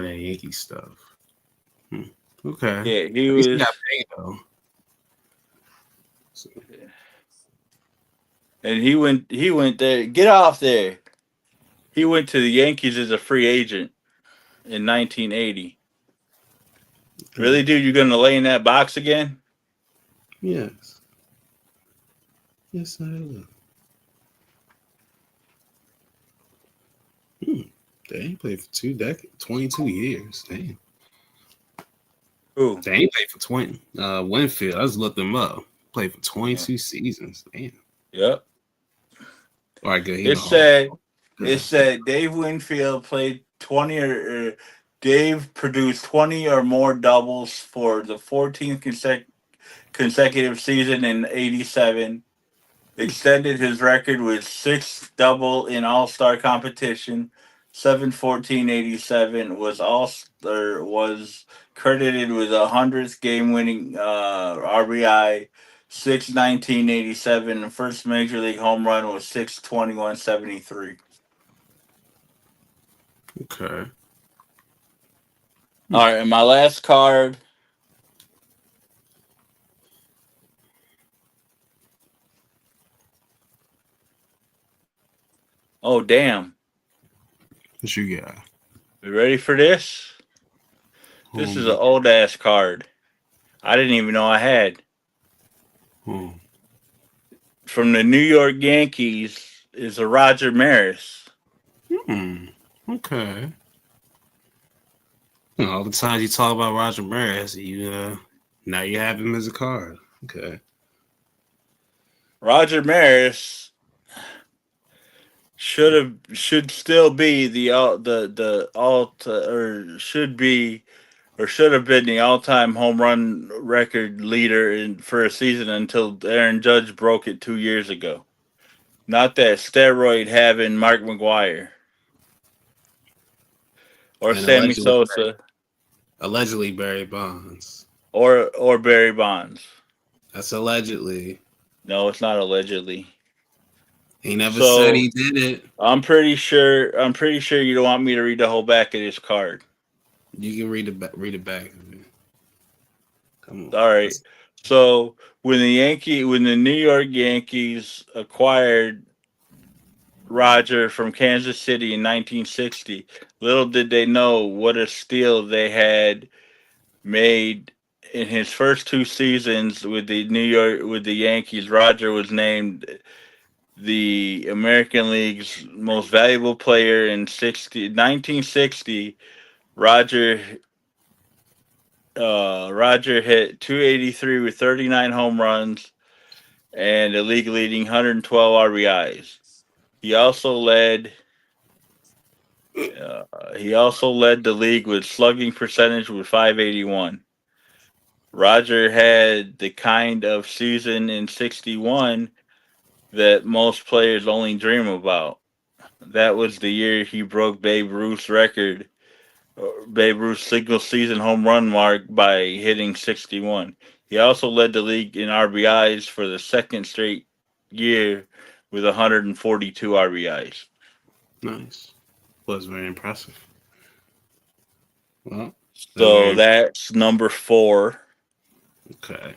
that Yankee stuff. Okay. Yeah, he At least was. got paid though. So. And he went there. Get off there. He went to the Yankees as a free agent in 1980. Really, dude? You're gonna lay in that box again? Yes. Yes, I will. They played for 22 years. Damn. Who? They ain't played for 20. Winfield, I just looked them up. Played for 22 seasons. Damn. Yep. All right, good. It said Dave Winfield played 20 or Dave produced 20 or more doubles for the 14th consecutive season in 87. Extended his record with 6 double in All-Star competition. 7/14/87 was credited with a 100th game-winning RBI. 6/19/87. First major league home run was 6/21/73. Okay. All right, and my last card. Oh, damn. What you got? You ready for this? This is an old ass card. I didn't even know I had. From the New York Yankees is a Roger Maris. Okay. All the times you talk about Roger Maris, now you have him as a card. Okay. Roger Maris should still be should have been the all-time home run record leader for a season until Aaron Judge broke it 2 years ago. Not that steroid having Mark McGwire or And Sammy Sosa allegedly Barry Bonds or Barry Bonds. That's allegedly. No, it's not allegedly. He never said he did it. I'm pretty sure you don't want me to read the whole back of this card. You can read it back. Come on. All right. So when the New York Yankees acquired Roger from Kansas City in 1960, little did they know what a steal they had made in his first 2 seasons with the Yankees. Roger was named the American League's most valuable player in 1960. Roger hit 283 with 39 home runs and a league leading 112 RBIs. He also led the league with slugging percentage with 581. Roger had the kind of season in 61 that most players only dream about. That was the year he broke Babe Ruth's single season home run mark by hitting 61. He also led the league in RBIs for the second straight year with 142 RBIs. Nice. Was very impressive. Well, so that's number 4. Okay.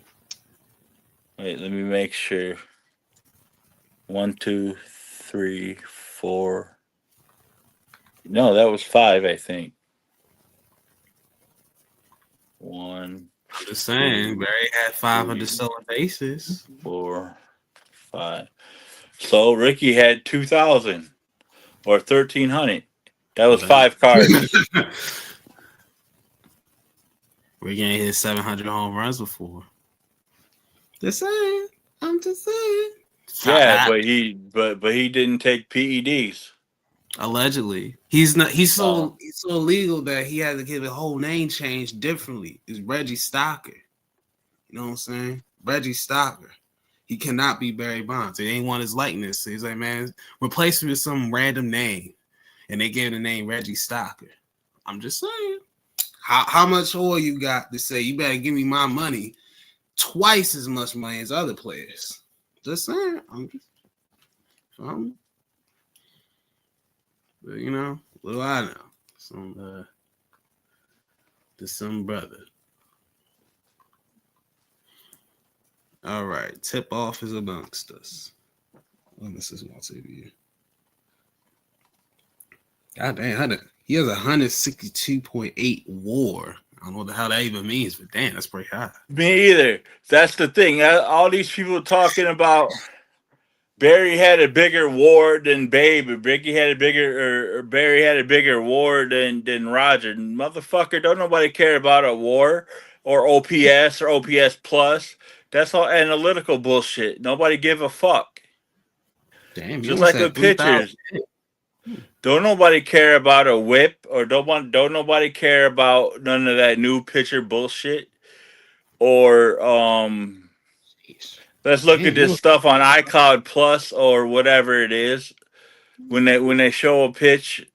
Wait, let me make sure. 1, 2, 3, 4. No, that was 5, I think. 1, I'm just saying, Barry had 500 stolen bases. 4, 5. So Ricky had 2,000 or 1,300. That was 5 cards. Ricky ain't hit 700 home runs before. Just saying. I'm just saying. Yeah, but he didn't take PEDs. Allegedly, he's not. He's so illegal that he had to get a whole name change differently. It's Reggie Stocker. You know what I'm saying? Reggie Stocker. He cannot be Barry Bonds. They ain't want his likeness. So he's like, man, replace me with some random name, and they gave the name Reggie Stocker. I'm just saying. How much oil you got to say you better give me my money? Twice as much money as other players. Just saying. But, you know, what do I know? Some brother. All right, tip off is amongst us. Oh, this is my TV. God damn, he has 162.8 WAR. I don't know what the hell that even means, but damn, that's pretty high. Me either. That's the thing. All these people talking about Barry had a bigger WAR than Babe, or Barry had a bigger WAR than Roger. Motherfucker, don't nobody care about a WAR or OPS or OPS plus. That's all analytical bullshit. Nobody give a fuck. Damn, just like with pitchers. Don't nobody care about a whip, or don't nobody care about none of that new pitcher bullshit. Or let's look at this stuff on iCloud Plus or whatever it is. When they show a pitch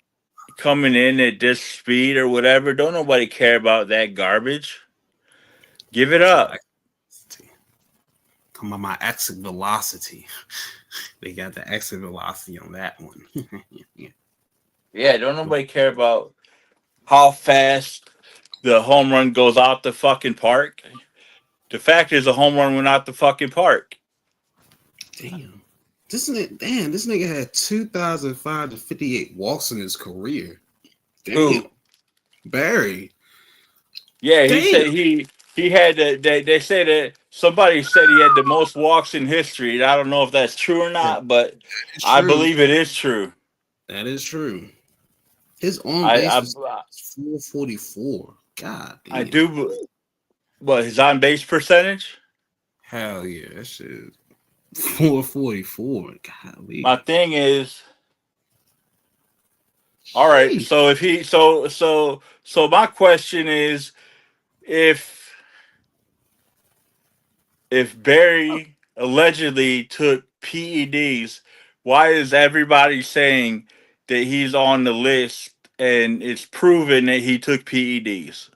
coming in at this speed or whatever, don't nobody care about that garbage. Give it up. Come on, my exit velocity. They got the exit velocity on that one. Yeah, don't nobody care about how fast the home run goes out the fucking park. The fact is, a home run went out the fucking park. Damn. This nigga had 2,558 walks in his career. Damn. Who? Barry. Yeah, he said he had they said that somebody said he had the most walks in history. I don't know if that's true or not, but I believe it is true. That is true. His on base was 444. God damn. I do. What, his on base percentage? Hell yeah, that shit. 444. Golly. My thing is, all right. So if he, so my question is, if Barry allegedly took PEDs, why is everybody saying that he's on the list and it's proven that he took PEDs?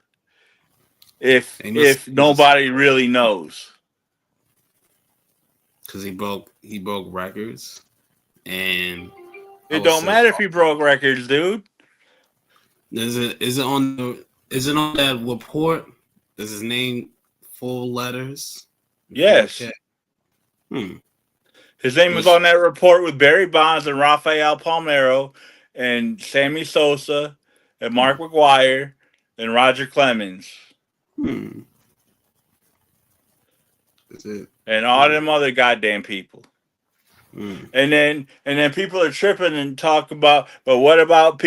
If nobody really knows, because he broke records, and it don't matter if he broke records, dude. Is it on that report? Is his name full letters? Yes. His name was on that report with Barry Bonds and Rafael Palmeiro and Sammy Sosa and Mark McGwire and Roger Clemens. And all them other goddamn people. And then people are tripping and talk about, but what about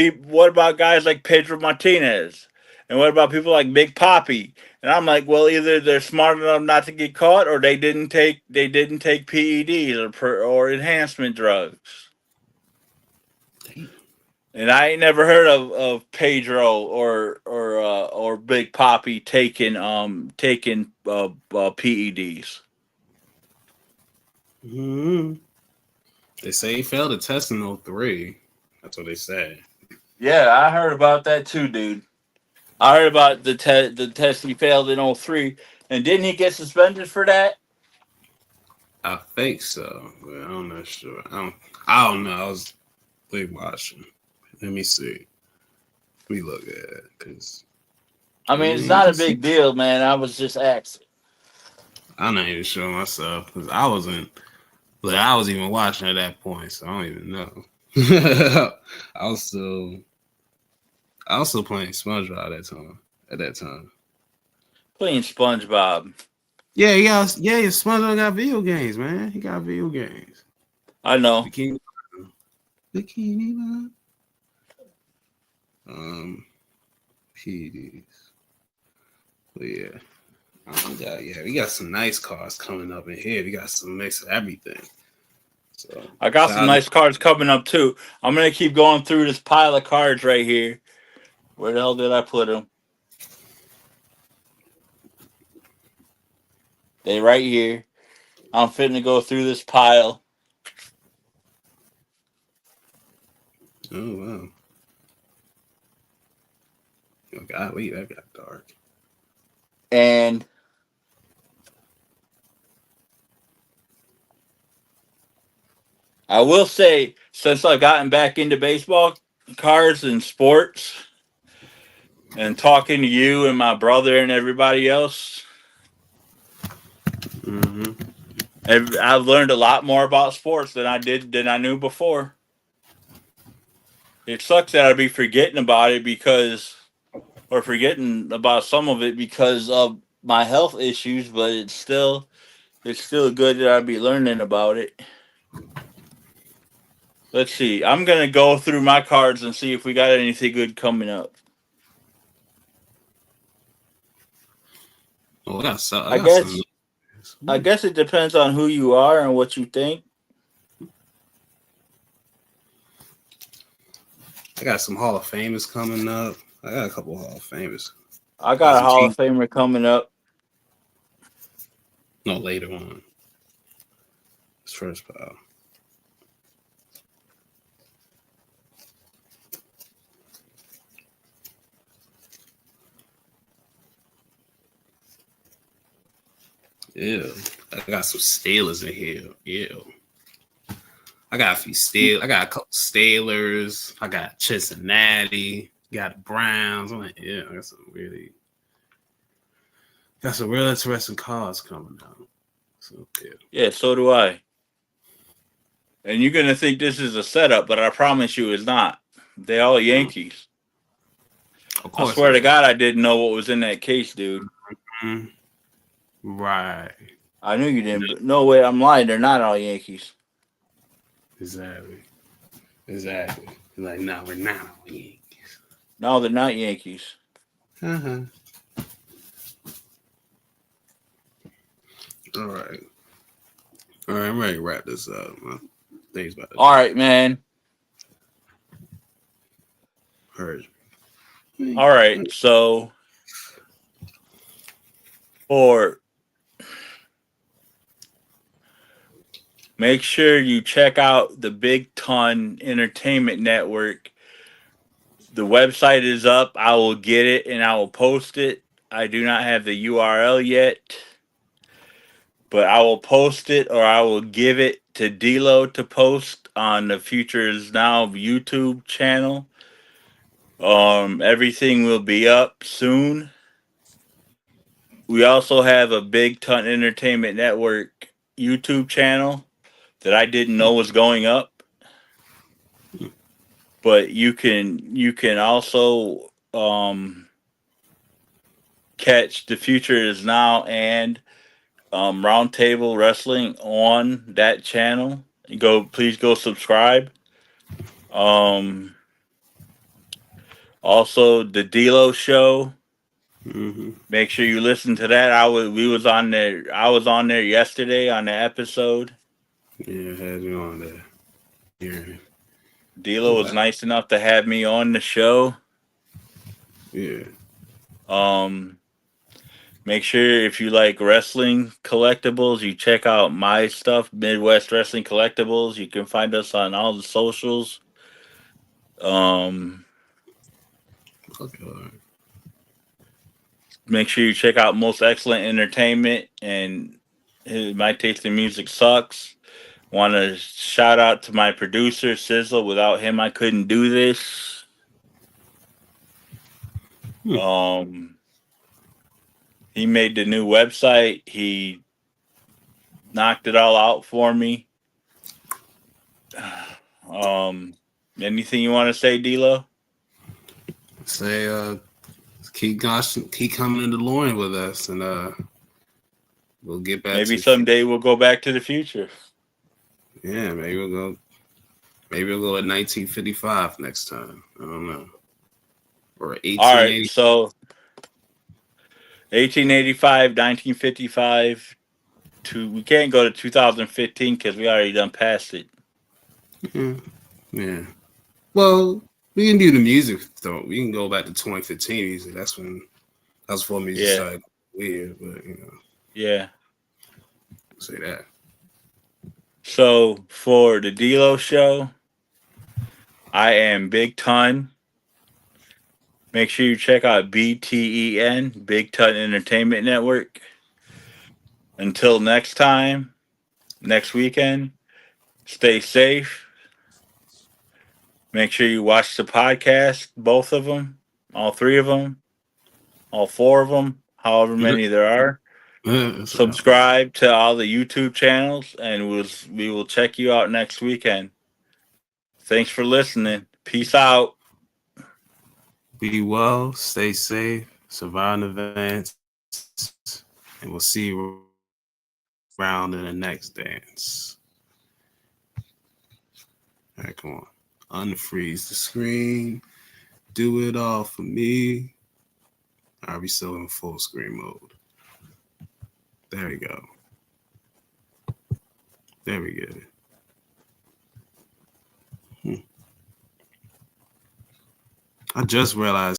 guys like Pedro Martinez? And what about people like Big Papi? And I'm like, well, either they're smart enough not to get caught, or they didn't take PEDs or enhancement drugs. And I ain't never heard of Pedro or Big Papi taking PEDs. They say he failed a test in 03. That's what they said. Yeah, I heard about that too, dude. I heard about the test he failed in 03. And didn't he get suspended for that? I think so, but I'm not sure. I don't know. I was watching. Let me see. Let me look at it, because I mean, it's not a big deal, man. I was just asking. I'm not even sure myself, because I wasn't. Like, I was even watching at that point, so I don't even know. I was still I also playing SpongeBob at that time. Playing SpongeBob. Yeah, SpongeBob got video games, man. He got video games. I know. Bikini Man. PDs. But yeah. We got some nice cars coming up in here. We got some mix of everything. So I got some nice cards coming up too. I'm gonna keep going through this pile of cards right here. Where the hell did I put them? They right here. I'm fitting to go through this pile. Oh wow. Oh God, wait, that got dark. And I will say, since I've gotten back into baseball cards and sports and talking to you and my brother and everybody else, I've learned a lot more about sports than I knew before. It sucks that I'd be forgetting about it or forgetting about some of it because of my health issues, but it's still good that I'd be learning about it. Let's see. I'm gonna go through my cards and see if we got anything good coming up. Oh, I guess it depends on who you are and what you think. I got some Hall of Famers coming up. I got a couple Hall of Famers. I got a Hall of Famer coming up. No, later on. It's first pile. Yeah, I got some Steelers in here. Yeah, I got a few Steelers. I got a couple Steelers. I got Cincinnati. Got Browns. I'm like, yeah, I got some real interesting cards coming out. So Yeah, so do I. And you're gonna think this is a setup, but I promise you, it's not. They all Yankees. Of course, I swear to God, I didn't know what was in that case, dude. Mm-hmm. Right. I knew you didn't. But no way, I'm lying. They're not all Yankees. Exactly. Like, no, we're not all Yankees. No, they're not Yankees. Uh-huh. All right, I'm ready to wrap this up. All right, man. Heard. All right, so make sure you check out the Big Ton Entertainment Network. The website is up. I will get it and I will post it. I do not have the URL yet, but I will post it or I will give it to D-Lo to post on the Future Is Now YouTube channel. Everything will be up soon. We also have a Big Ton Entertainment Network YouTube channel that I didn't know was going up. But you can also catch The Future Is Now and Roundtable Wrestling on that channel. Please go subscribe. Also the D-Lo show. Mm-hmm. Make sure you listen to that. I was on there yesterday on the episode. Yeah, had you on there. Yeah. D-Lo was nice enough to have me on the show. Yeah. Make sure if you like wrestling collectibles, you check out my stuff, Midwest Wrestling Collectibles. You can find us on all the socials. Make sure you check out Most Excellent Entertainment and My Taste in Music Sucks. Want to shout out to my producer, Sizzle. Without him, I couldn't do this. He made the new website. He knocked it all out for me. Anything you want to say, D-Lo? Say, keep coming in DeLorean with us, and we'll get back Maybe to the future. someday we'll go back to the future. Yeah, maybe we'll go. Maybe we'll go at 1955 next time. I don't know. Or All right, 1880. so 1885, 1955 to we can't go to 2015 because we already done passed it. Yeah. Yeah. Well, we can do the music though. We can go back to 2015 music. That's before music Yeah, started weird, but yeah. say that. So for the D'Lo show, I am Big Ton. Make sure you check out BTEN, Big Ton Entertainment Network. Until next time, next weekend, stay safe. Make sure you watch the podcast, both of them, all three of them, all four of them, however many there are. So, Subscribe to all the YouTube channels, and we will check you out next weekend. Thanks for listening. Peace out. be well, stay safe, survive in advance, and we'll see you around in the next dance. All right, come on. Unfreeze the screen. Do it all for me. All right, we still in full screen mode. There we go. There we go. I just realized